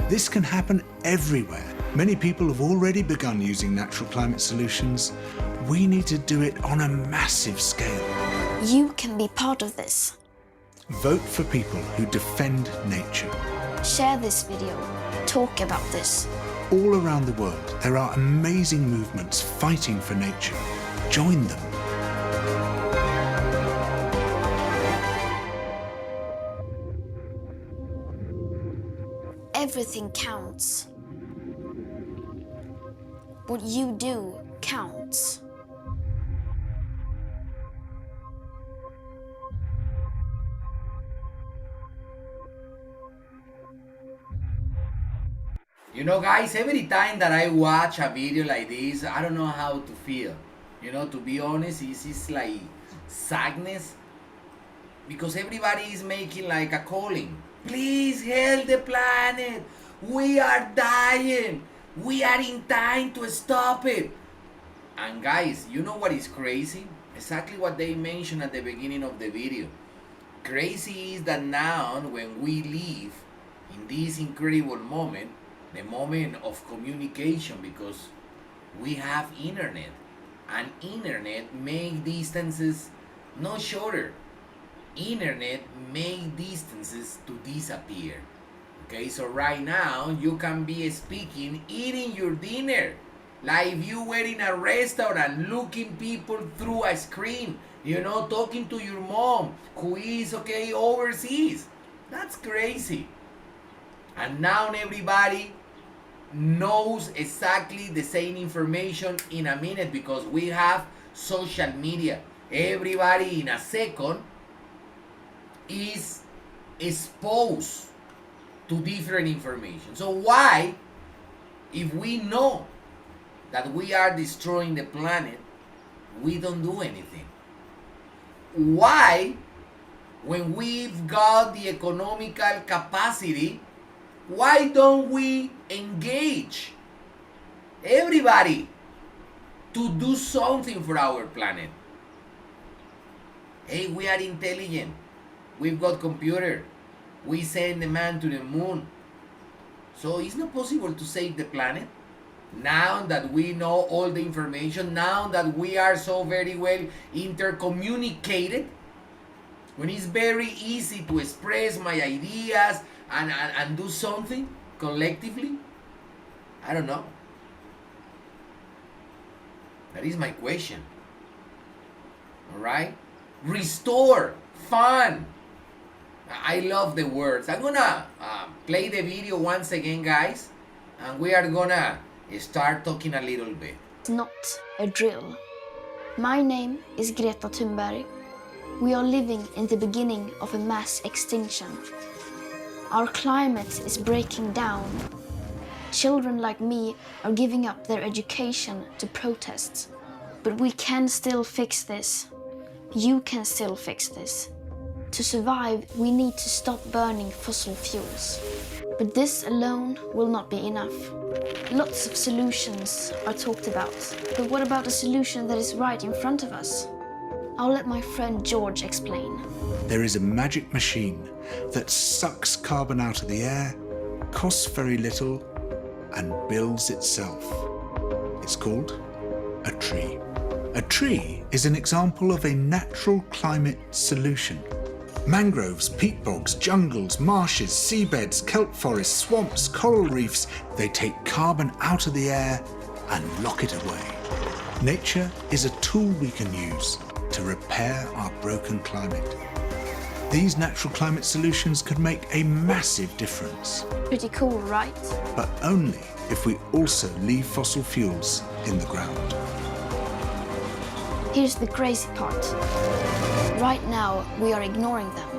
This can happen everywhere. Many people have already begun using natural climate solutions. We need to do it on a massive scale. You can be part of this. Vote for people who defend nature. Share this video. Talk about this. All around the world, there are amazing movements fighting for nature. Join them. Everything counts. What you do counts. You know, guys, every time that I watch a video like this, I don't know how to feel. You know, to be honest, it's like sadness. Because everybody is making like a calling. Please help the planet. We are dying. We are in time to stop it. And guys, you know what is crazy? Exactly what they mentioned at the beginning of the video. Crazy is that now when we live in this incredible moment, the moment of communication, because we have internet, and internet make distances not shorter. Internet make distances to disappear. Okay, so right now you can be speaking, eating your dinner, like if you were in a restaurant looking people through a screen, you know, talking to your mom who is overseas. That's crazy. And now everybody knows exactly the same information in a minute because we have social media. Everybody in a second is exposed to different information. So why, if we know that we are destroying the planet, we don't do anything? Why, when we've got the economical capacity, why don't we engage everybody to do something for our planet? Hey, we are intelligent. We've got computer. We send the man to the moon. So it's not possible to save the planet. Now that we know all the information, now that we are so very well intercommunicated, when it's very easy to express my ideas and do something collectively, I don't know. That is my question. All right? Restore, fun. I love the words. I'm gonna play the video once again, guys, and we are gonna start talking a little bit. It's not a drill. My name is Greta Thunberg. We are living in the beginning of a mass extinction. Our climate is breaking down. Children like me are giving up their education to protest. But we can still fix this. You can still fix this. To survive, we need to stop burning fossil fuels. But this alone will not be enough. Lots of solutions are talked about. But what about a solution that is right in front of us? I'll let my friend George explain. There is a magic machine that sucks carbon out of the air, costs very little, and builds itself. It's called a tree. A tree is an example of a natural climate solution. Mangroves, peat bogs, jungles, marshes, seabeds, kelp forests, swamps, coral reefs, they take carbon out of the air and lock it away. Nature is a tool we can use to repair our broken climate. These natural climate solutions could make a massive difference, Pretty cool, right? but only if we also leave fossil fuels in the ground. Here's the crazy part. Right now, we are ignoring them.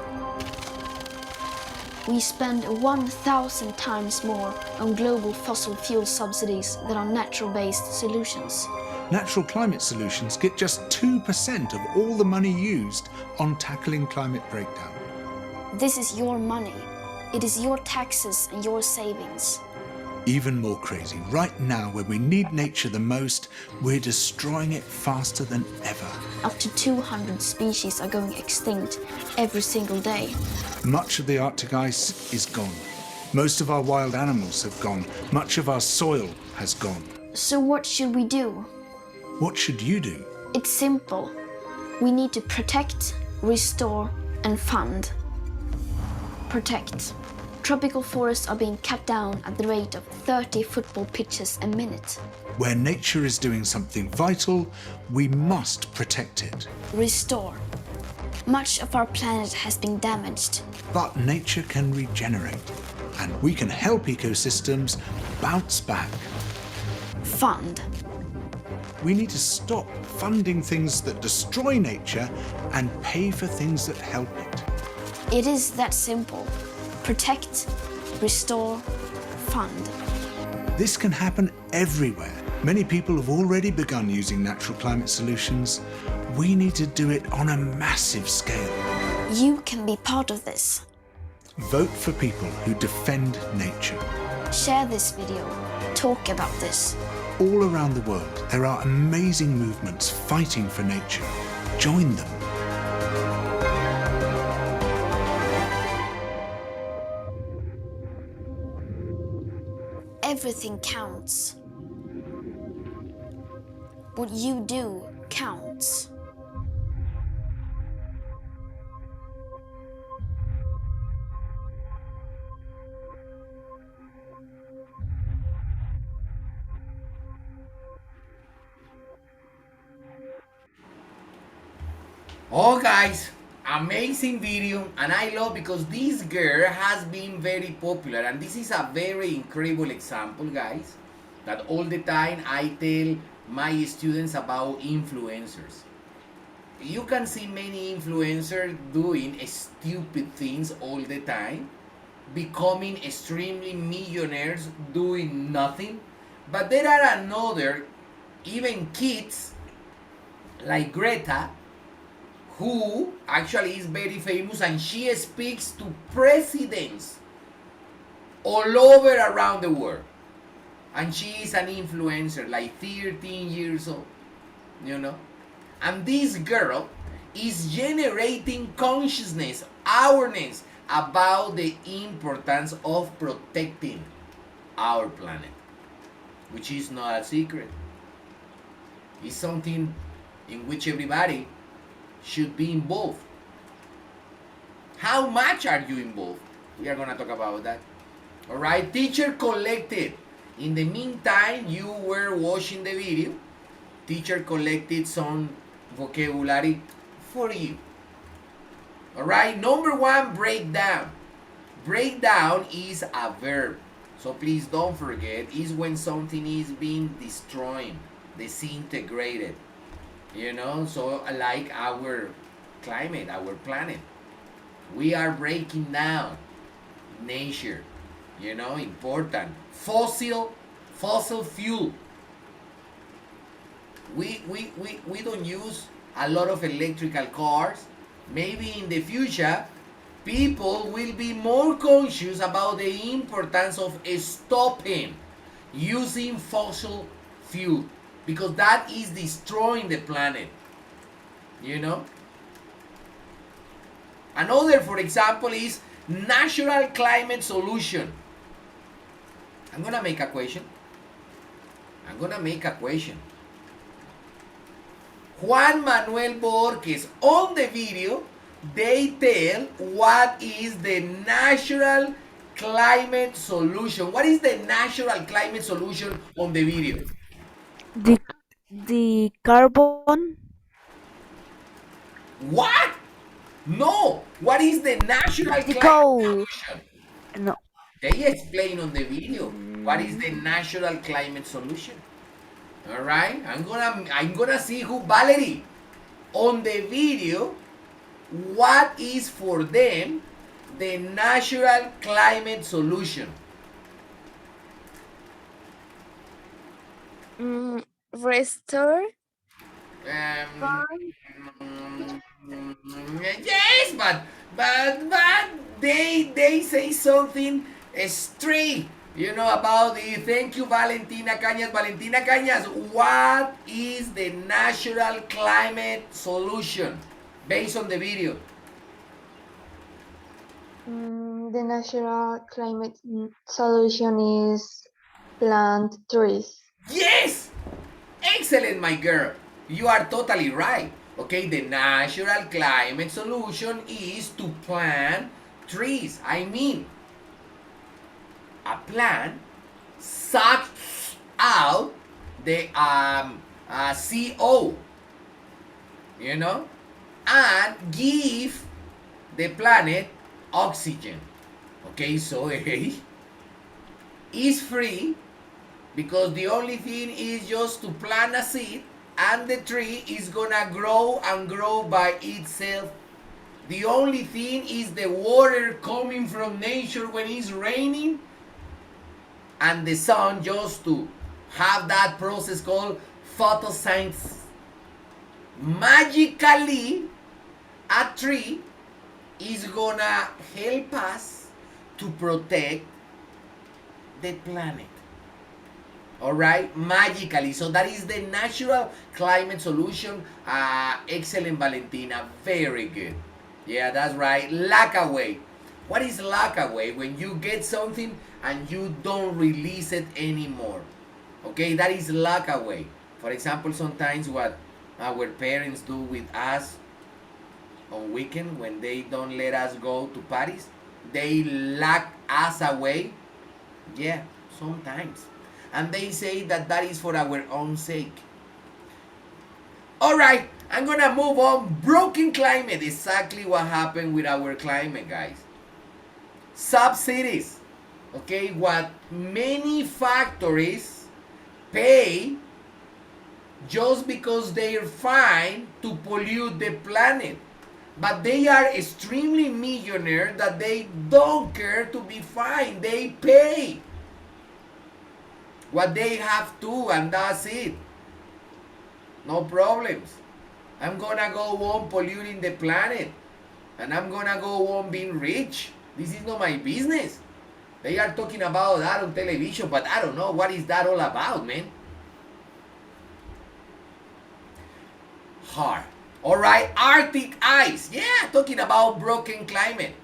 We spend 1,000 times more on global fossil fuel subsidies than on natural-based solutions. Natural climate solutions get just 2% of all the money used on tackling climate breakdown. This is your money. It is your taxes and your savings. Even more crazy, right now when we need nature the most, we're destroying it faster than ever. Up to 200 species are going extinct every single day. Much of the Arctic ice is gone. Most of our wild animals have gone. Much of our soil has gone. So what should we do? What should you do? It's simple. We need to protect, restore, and fund. Protect. Tropical forests are being cut down at the rate of 30 football pitches a minute. Where nature is doing something vital, we must protect it. Restore. Much of our planet has been damaged. But nature can regenerate, and we can help ecosystems bounce back. Fund. We need to stop funding things that destroy nature and pay for things that help it. It is that simple. Protect, restore, fund. This can happen everywhere. Many people have already begun using natural climate solutions. We need to do it on a massive scale. You can be part of this. Vote for people who defend nature. Share this video. Talk about this. All around the world, there are amazing movements fighting for nature. Join them. Everything counts. What you do counts. Oh guys, amazing video, and I love because this girl has been very popular, and this is a very incredible example, guys, that all the time I tell my students about influencers. You can see many influencers doing stupid things all the time, becoming extremely millionaires doing nothing, but there are another, even kids like Greta, who actually is very famous, and she speaks to presidents all over around the world. And she is an influencer, like 13 years old, you know. And this girl is generating consciousness, awareness about the importance of protecting our planet, which is not a secret. It's something in which everybody should be involved. How much are you involved? We are going to talk about that. All right, teacher collected. In the meantime, you were watching the video. Teacher collected some vocabulary for you. All right, number one, breakdown. Breakdown is a verb. So please don't forget, is when something is being destroyed, disintegrated. You know, so like our climate, our planet. We are breaking down nature. You know, important. Fossil fuel. We don't use a lot of electrical cars. Maybe in the future, people will be more conscious about the importance of stopping using fossil fuel, because that is destroying the planet, you know. Another, for example, is natural climate solution. I'm gonna make a question. Juan Manuel Borges, on the video, they tell what is the natural climate solution. What is the natural climate solution on the video? The carbon. What? No. What is the natural The climate coal. solution? No. They explain on the video what is the natural climate solution. All right, I'm gonna see who, Valerie, on the video, what is for them the natural climate solution. Restore. Yes, but they say something straight, you know, about the. Thank you, Valentina Cañas. Valentina Cañas, what is the natural climate solution based on the video? The natural climate solution is plant trees. Yes! Excellent, my girl. You are totally right. Okay, the natural climate solution is to plant trees. I mean, a plant sucks out the CO, you know, and give the planet oxygen. Okay, so is free, because the only thing is just to plant a seed and the tree is gonna grow and grow by itself. The only thing is the water coming from nature when it's raining, and the sun, just to have that process called photosynthesis. Magically, a tree is gonna help us to protect the planet. All right, magically. So that is the natural climate solution. Excellent, Valentina. Very good. Yeah, that's right. Lack away. What is lack away? When you get something and you don't release it anymore. Okay, that is lack away. For example, sometimes what our parents do with us on weekend when they don't let us go to parties, they lock us away. Yeah, sometimes. And they say that that is for our own sake. All right, I'm gonna move on. Broken climate, exactly what happened with our climate, guys. Subsidies, okay, what many factories pay just because they're fine to pollute the planet. But they are extremely millionaire that they don't care to be fined. They pay what they have to, and that's it. No problems. I'm gonna go on polluting the planet, and I'm gonna go on being rich. This is not my business. They are talking about that on television, but I don't know what is that all about, man. Hard. All right, Arctic ice. Yeah, talking about broken climate.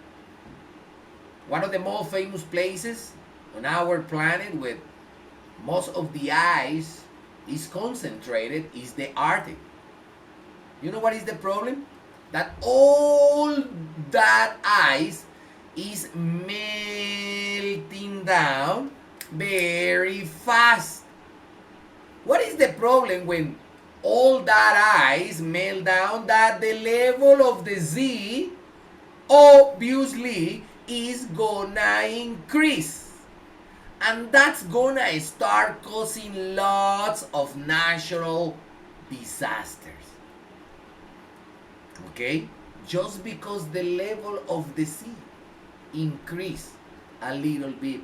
One of the most famous places on our planet with most of the ice is concentrated is the Arctic. You know what is the problem? That all that ice is melting down very fast. What is the problem when all that ice melt down? That the level of the sea obviously is gonna increase. And that's gonna start causing lots of natural disasters. Okay? Just because the level of the sea increase a little bit.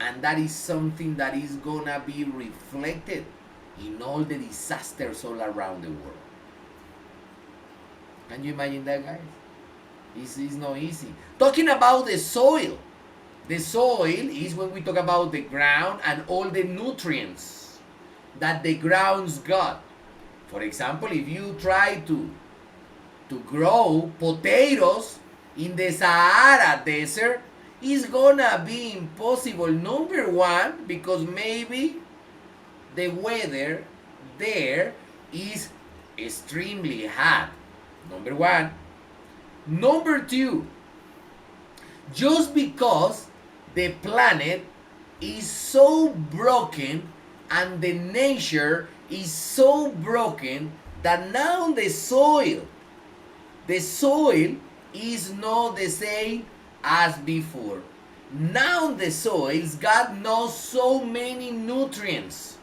And that is something that is gonna be reflected in all the disasters all around the world. Can you imagine that, guys? It's not easy. Talking about the soil. The soil is when we talk about the ground and all the nutrients that the ground's got. For example, if you try to grow potatoes in the Sahara Desert, it's gonna be impossible. Number one, because maybe the weather there is extremely hot. Number one. Number two, just because the planet is so broken and the nature is so broken that now the soil is not the same as before. Now the soil's got not so many nutrients,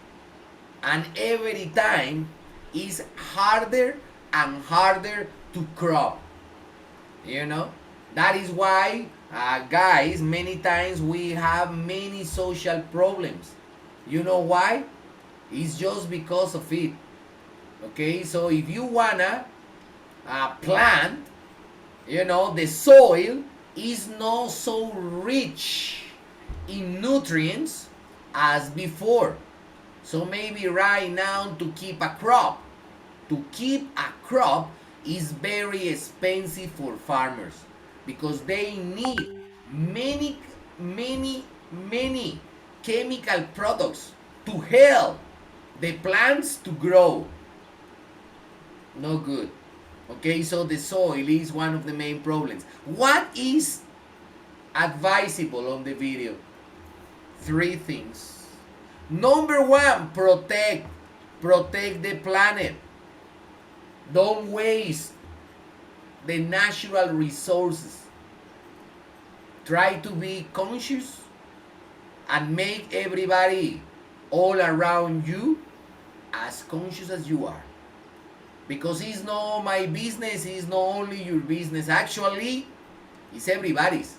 and every time is harder and harder to crop. You know, that is why guys, many times we have many social problems. You know why? It's just because of it. Okay, so if you wanna plant, you know, the soil is not so rich in nutrients as before. So maybe right now to keep a crop is very expensive for farmers, because they need many chemical products to help the plants to grow. No good. Okay, so the soil is one of the main problems. What is advisable on the video? 3 things. Number 1, protect the planet. Don't waste the natural resources. Try to be conscious and make everybody all around you as conscious as you are. Because it's not my business, it's not only your business. Actually, it's everybody's.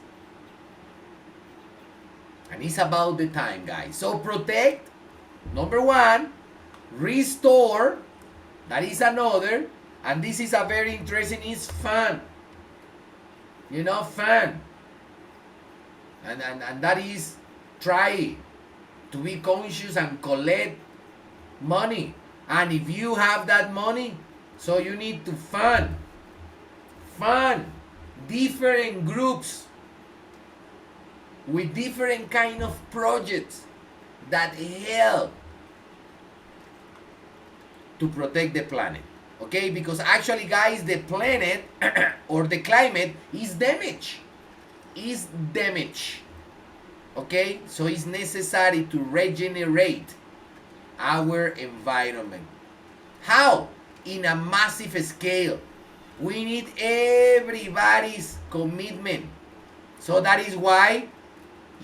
And it's about the time, guys. So protect, number 1. Restore, that is another. And this is a very interesting, it's fun. You know, fun. And that is try to be conscious and collect money. And if you have that money, so you need to fund different groups with different kind of projects that help to protect the planet. Okay, because actually, guys, the planet or the climate is damaged. Okay, so it's necessary to regenerate our environment. How? In a massive scale. We need everybody's commitment. So that is why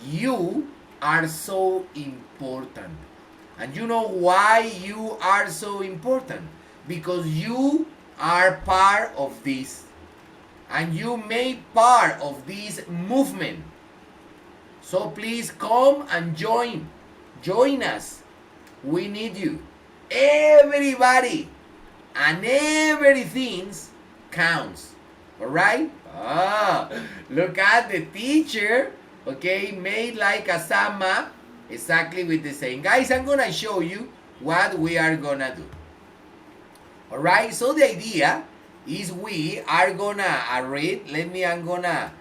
you are so important. And you know why you are so important? Because you are part of this. And you made part of this movement. So please come and join us. We need you. Everybody and everything counts. Alright? Look at the teacher. Okay, made like a Sama. Exactly with the same. Guys, I'm gonna show you what we are gonna do. Alright, so the idea is we are gonna read. I'm gonna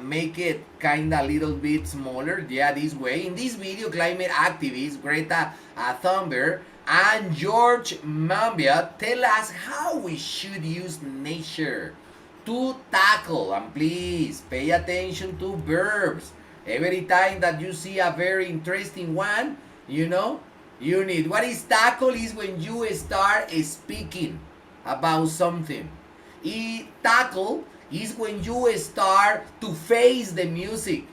make it kinda a little bit smaller. Yeah, this way. In this video, climate activists Greta Thunberg and George Monbiot tell us how we should use nature to tackle. And please pay attention to verbs. Every time that you see a very interesting one, you know, you need. What is tackle? Is when you start speaking about something. Tackle is when you start to face the music.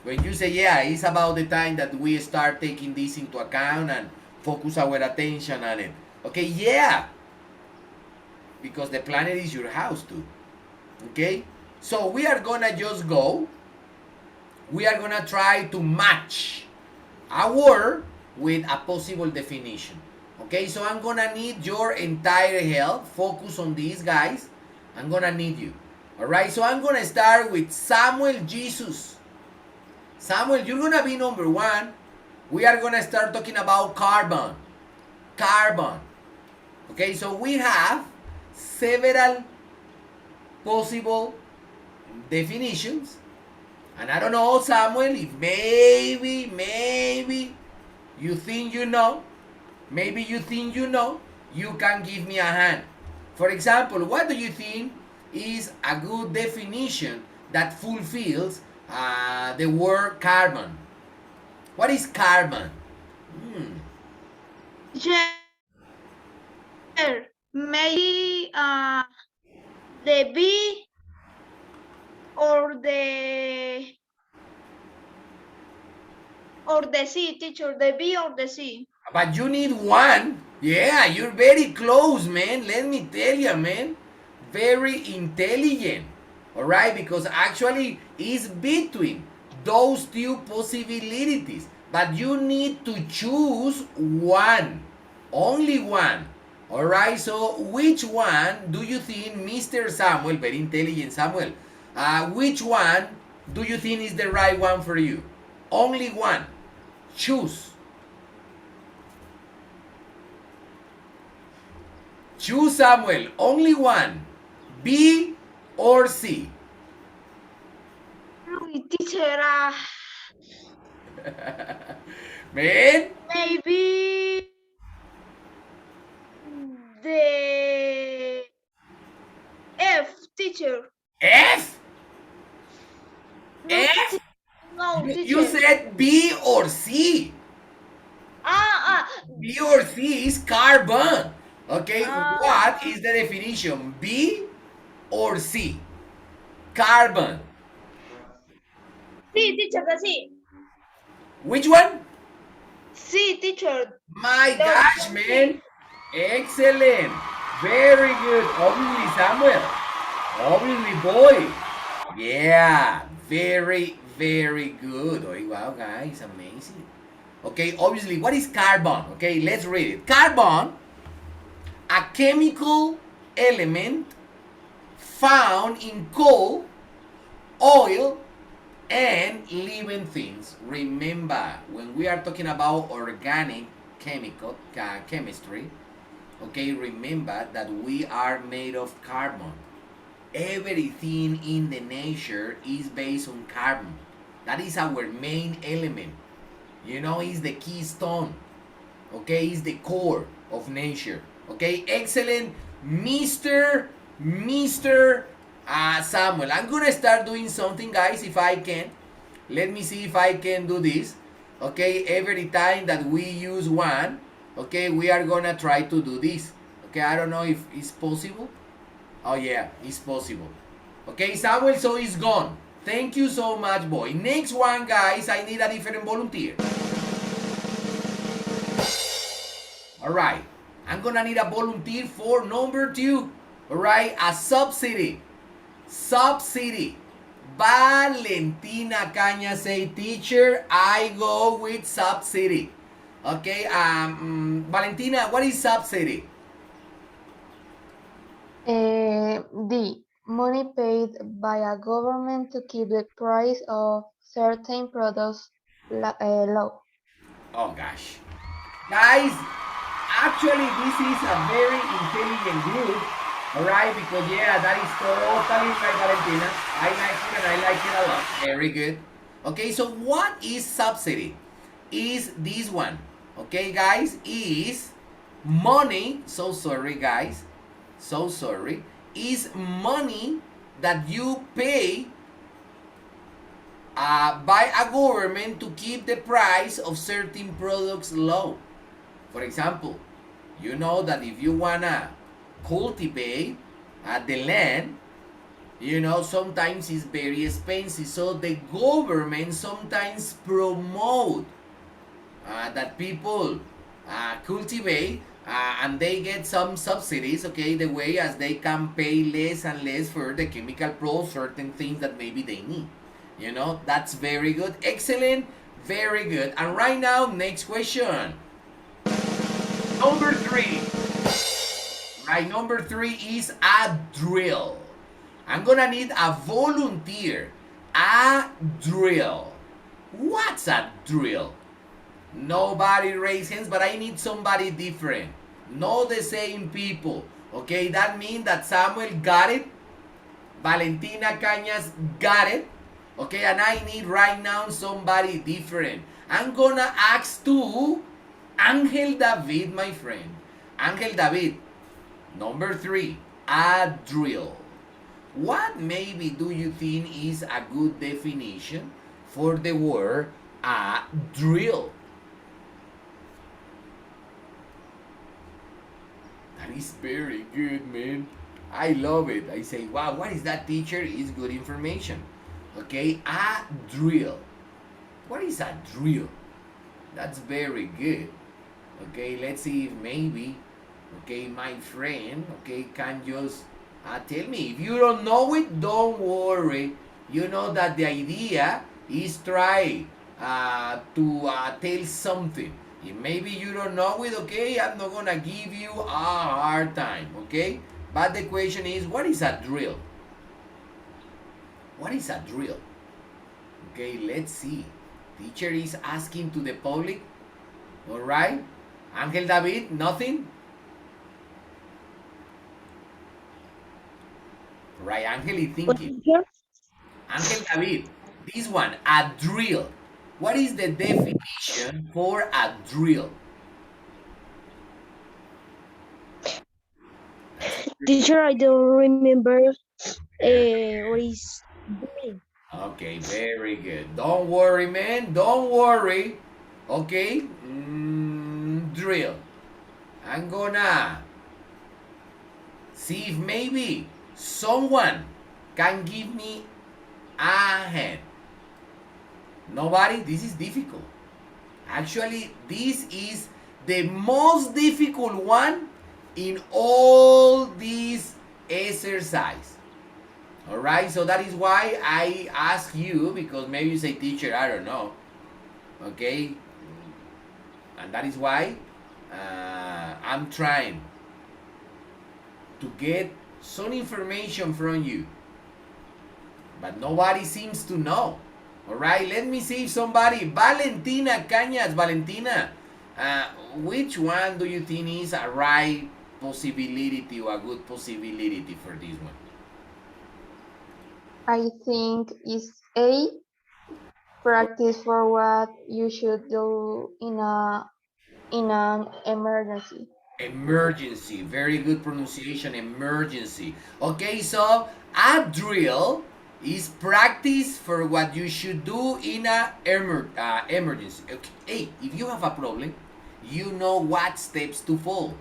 When you say, yeah, it's about the time that we start taking this into account and focus our attention on it. Okay, yeah. Because the planet is your house too. Okay? So we are gonna just go. We are gonna try to match a word with a possible definition. Okay, so I'm gonna need your entire help. Focus on these, guys. I'm gonna need you. Alright, so I'm gonna start with Samuel Jesus. Samuel, you're gonna be number one. We are gonna start talking about carbon. Carbon. Okay, so we have several possible definitions. And I don't know, Samuel, if maybe you think you know. Maybe you think you know. You can give me a hand. For example, what do you think is a good definition that fulfills the word carbon? What is carbon? Sure. Maybe the B or the C, teacher. The B or the C. But you need one. Yeah, you're very close, man. Let me tell you, man. Very intelligent. Alright, because actually it's between those two possibilities. But you need to choose one. Only one. Alright, so which one do you think, Mr. Samuel, very intelligent Samuel, which one do you think is the right one for you? Only one. Choose. Choose, Samuel. Only one. B or C? Teacher, Man. maybe the F, teacher. F? No, F? No, teacher. You said B or C. B or C is carbon. Okay, what is the definition? B or C? Carbon. C, teacher, the C. Which one? C, teacher. My gosh, man. Excellent. Very good. Obviously, Samuel. Obviously, boy. Yeah. Very, very good. Oh, wow, guys. Amazing. Okay, obviously, what is carbon? Okay, let's read it. Carbon, a chemical element found in coal, oil, and living things. Remember, when we are talking about organic chemistry, okay, remember that we are made of carbon. Everything in the nature is based on carbon. That is our main element. You know, it's the keystone. Okay, it's the core of nature. Okay, excellent, Mr. Samuel. I'm gonna start doing something, guys, if I can. Let me see if I can do this. Okay, every time that we use one, okay, we are gonna try to do this. Okay, I don't know if it's possible. Oh yeah, it's possible. Okay, Samuel, so it's gone. Thank you so much, boy. Next one, guys, I need a different volunteer. Alright, I'm gonna need a volunteer for number 2. Alright, a subsidy. Subsidy. Valentina Caña say, teacher, I go with subsidy. Okay, Valentina, what is subsidy? D. Money paid by a government to keep the price of certain products low. Oh gosh. Guys, actually this is a very intelligent group. Alright, because yeah, that is totally right, Valentina. I like it and I like it a lot. Very good. Okay, so what is subsidy? Is this one. Okay, guys, is money. So sorry, guys. So sorry. Is money that you pay by a government to keep the price of certain products low. For example, you know that if you wanna cultivate the land, you know, sometimes it's very expensive. So the government sometimes promote that people cultivate and they get some subsidies, okay, the way as they can pay less and less for the chemical products, certain things that maybe they need. You know, that's very good. Excellent. Very good. And right now, next question. Number 3. Right, number 3 is a drill. I'm gonna need a volunteer. A drill. What's a drill? Nobody raise hands, but I need somebody different. Not the same people. Okay, that means that Samuel got it. Valentina Cañas got it. Okay, and I need right now somebody different. I'm gonna ask to Angel David, my friend. Angel David, number 3, a drill. What maybe do you think is a good definition for the word a drill? That is very good, man. I love it. I say, wow, what is that, teacher? It's good information. Okay, a drill. What is a drill? That's very good. Okay, let's see if maybe, okay, my friend, okay, can just tell me. If you don't know it, don't worry. You know that the idea is try to tell something. If maybe you don't know it, okay, I'm not gonna give you a hard time, okay? But the question is, what is a drill? What is a drill? Okay, let's see. Teacher is asking to the public. All right. Angel David, nothing? Right, Angel is thinking. Angel David, this one, a drill. What is the definition for a drill? Teacher, I don't remember what is doing. Okay, very good. Don't worry, man. Don't worry. Okay. Drill. I'm gonna see if maybe someone can give me a hand. Nobody? This is difficult. Actually, this is the most difficult one in all these exercise. All right, so that is why I ask you, because maybe you say, teacher, I don't know. Okay, and that is why I'm trying to get some information from you, but nobody seems to know. All right, let me see if somebody, Valentina Cañas, Valentina, which one do you think is a right possibility or a good possibility for this one? I think is A, practice for what you should do in an emergency. Emergency, very good pronunciation, emergency. Okay, so a drill is practice for what you should do in a emergency. Okay. Hey, if you have a problem, you know what steps to follow.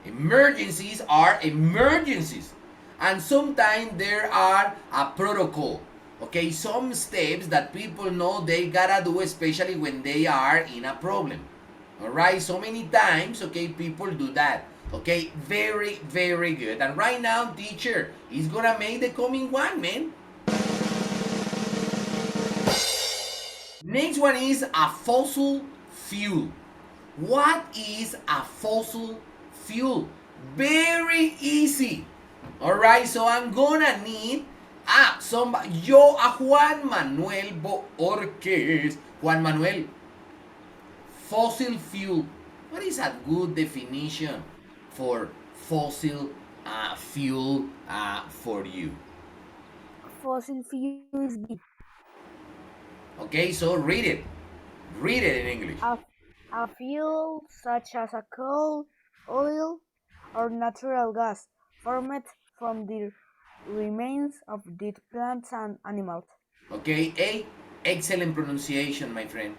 Emergencies are emergencies, and sometimes there are a protocol. Okay, some steps that people know they gotta do, especially when they are in a problem. All right, so many times, okay, people do that. Okay, very, very good. And right now, teacher is gonna make the coming one, man. Next one is a fossil fuel. What is a fossil fuel? Very easy. All right, so I'm gonna need a Juan Manuel Boorquez. Juan Manuel, fossil fuel. What is a good definition for fossil fuel for you? Fossil fuel is Okay, so read it. Read it in English. a fuel such as a coal, oil, or natural gas formed from the remains of dead plants and animals. Okay, excellent pronunciation, my friend.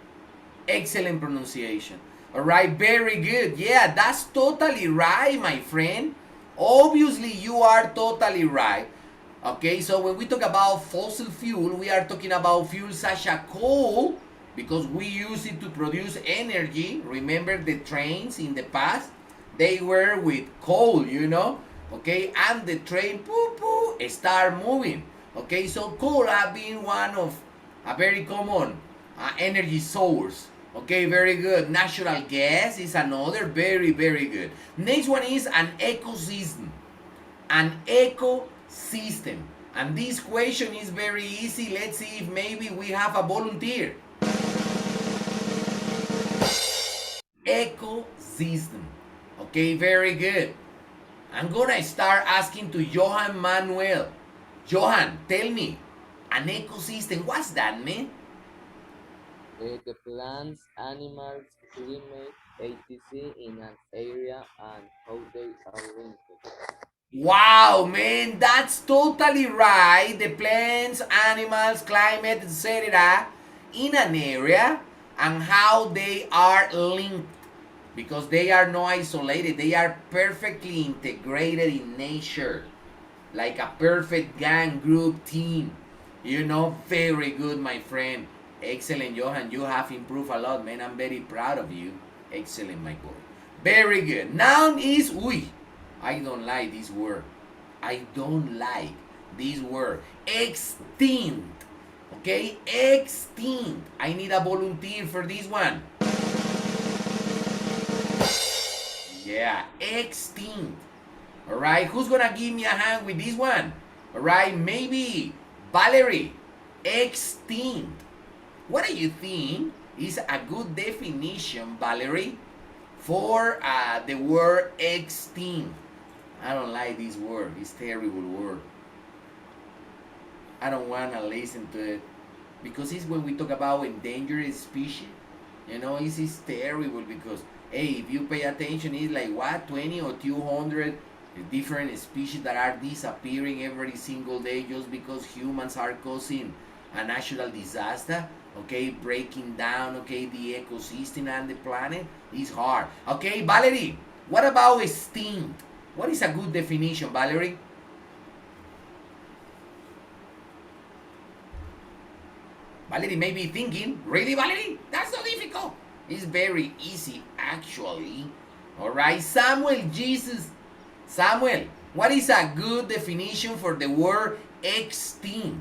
Excellent pronunciation. All right, very good. Yeah, that's totally right, my friend. Obviously, you are totally right. Okay, so when we talk about fossil fuel, we are talking about fuel such as coal, because we use it to produce energy. Remember the trains in the past? They were with coal, you know? Okay, and the train start moving. Okay, so coal have been one of a very common energy source. Okay, very good. Natural gas is another. Very, very good. Next one is an ecosystem. An ecosystem. And this question is very easy. Let's see if maybe we have a volunteer. Ecosystem. Okay, very good. I'm gonna start asking to Johan Manuel. Johan, tell me, an ecosystem, what's that, man? The plants, animals, climate, etc. in an area and how they are linked. Wow, man, that's totally right. The plants, animals, climate, etc. in an area and how they are linked. Because they are not isolated, they are perfectly integrated in nature. Like a perfect gang, group, team. You know, very good, my friend. Excellent, Johan. You have improved a lot, man. I'm very proud of you. Excellent, my boy. Very good. Noun is uy. I don't like this word. I don't like this word. Extinct. Okay? Extinct. I need a volunteer for this one. Yeah, extinct. Alright, who's gonna give me a hand with this one? Alright, maybe Valerie. Extinct. What do you think is a good definition, Valerie, for the word extinct? I don't like this word. It's a terrible word. I don't want to listen to it. Because it's when we talk about endangered species. You know, it's terrible because, hey, if you pay attention, it's like, what, 20 or 200 different species that are disappearing every single day just because humans are causing a natural disaster. Okay, breaking down, okay, the ecosystem and the planet is hard. Okay, Valerie, what about extinct? What is a good definition, Valerie? Valerie may be thinking, really, Valerie? That's so difficult. It's very easy, actually. All right, Samuel Jesus. Samuel, what is a good definition for the word extinct?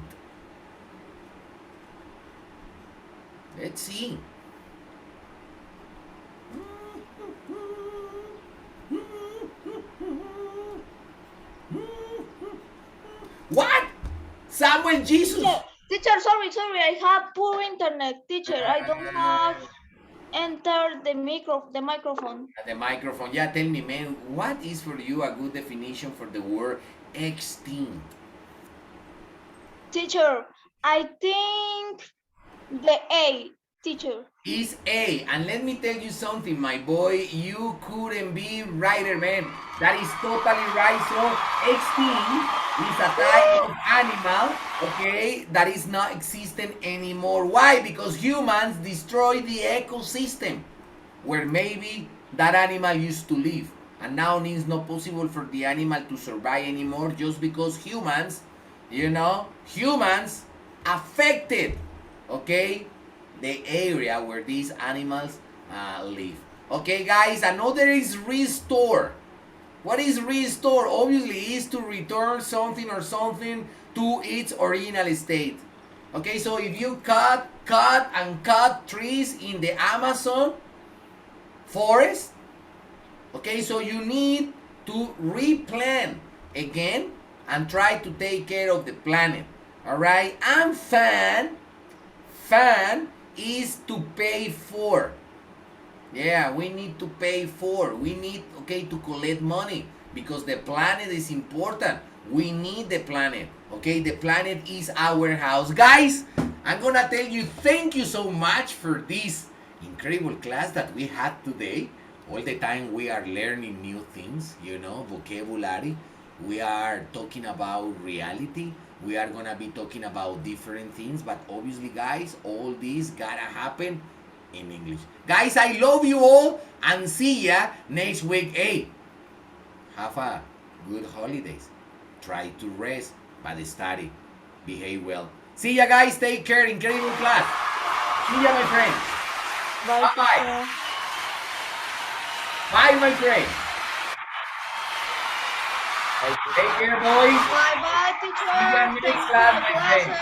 Let's see. What? Samuel Jesus? Teacher, sorry, I have poor internet. Teacher, I don't have entered the microphone. The microphone. Yeah, tell me, man, what is for you a good definition for the word extinct? Teacher, I think the A, teacher. Is A. And let me tell you something, my boy. You couldn't be righter, man. That is totally right. So, extinct is a type of animal, okay, that is not existent anymore. Why? Because humans destroy the ecosystem where maybe that animal used to live. And now it's not possible for the animal to survive anymore just because humans, you know, humans affected, okay, the area where these animals live. Okay, guys, another is restore. What is restore? Obviously, is to return something or something to its original state. Okay, so if you cut trees in the Amazon forest, okay, so you need to replant again and try to take care of the planet. All right, and fan is to pay for. Yeah, we need to pay for. We need, okay, to collect money because the planet is important. We need the planet. Okay, the planet is our house. Guys, I'm gonna tell you thank you so much for this incredible class that we had today. All the time we are learning new things, you know, vocabulary. We are talking about reality. We are gonna be talking about different things, but obviously, guys, all this gotta happen in English. Guys, I love you all and see ya next week. Hey, have a good holidays. Try to rest, but study. Behave well. See ya, guys. Take care. Incredible class. See ya, my friend. Bye-bye. Bye, my friend. Take care, boys. Bye-bye, teacher. See ya next class, my friend.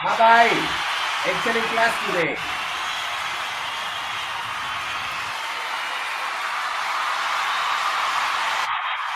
Bye-bye. Excellent class today.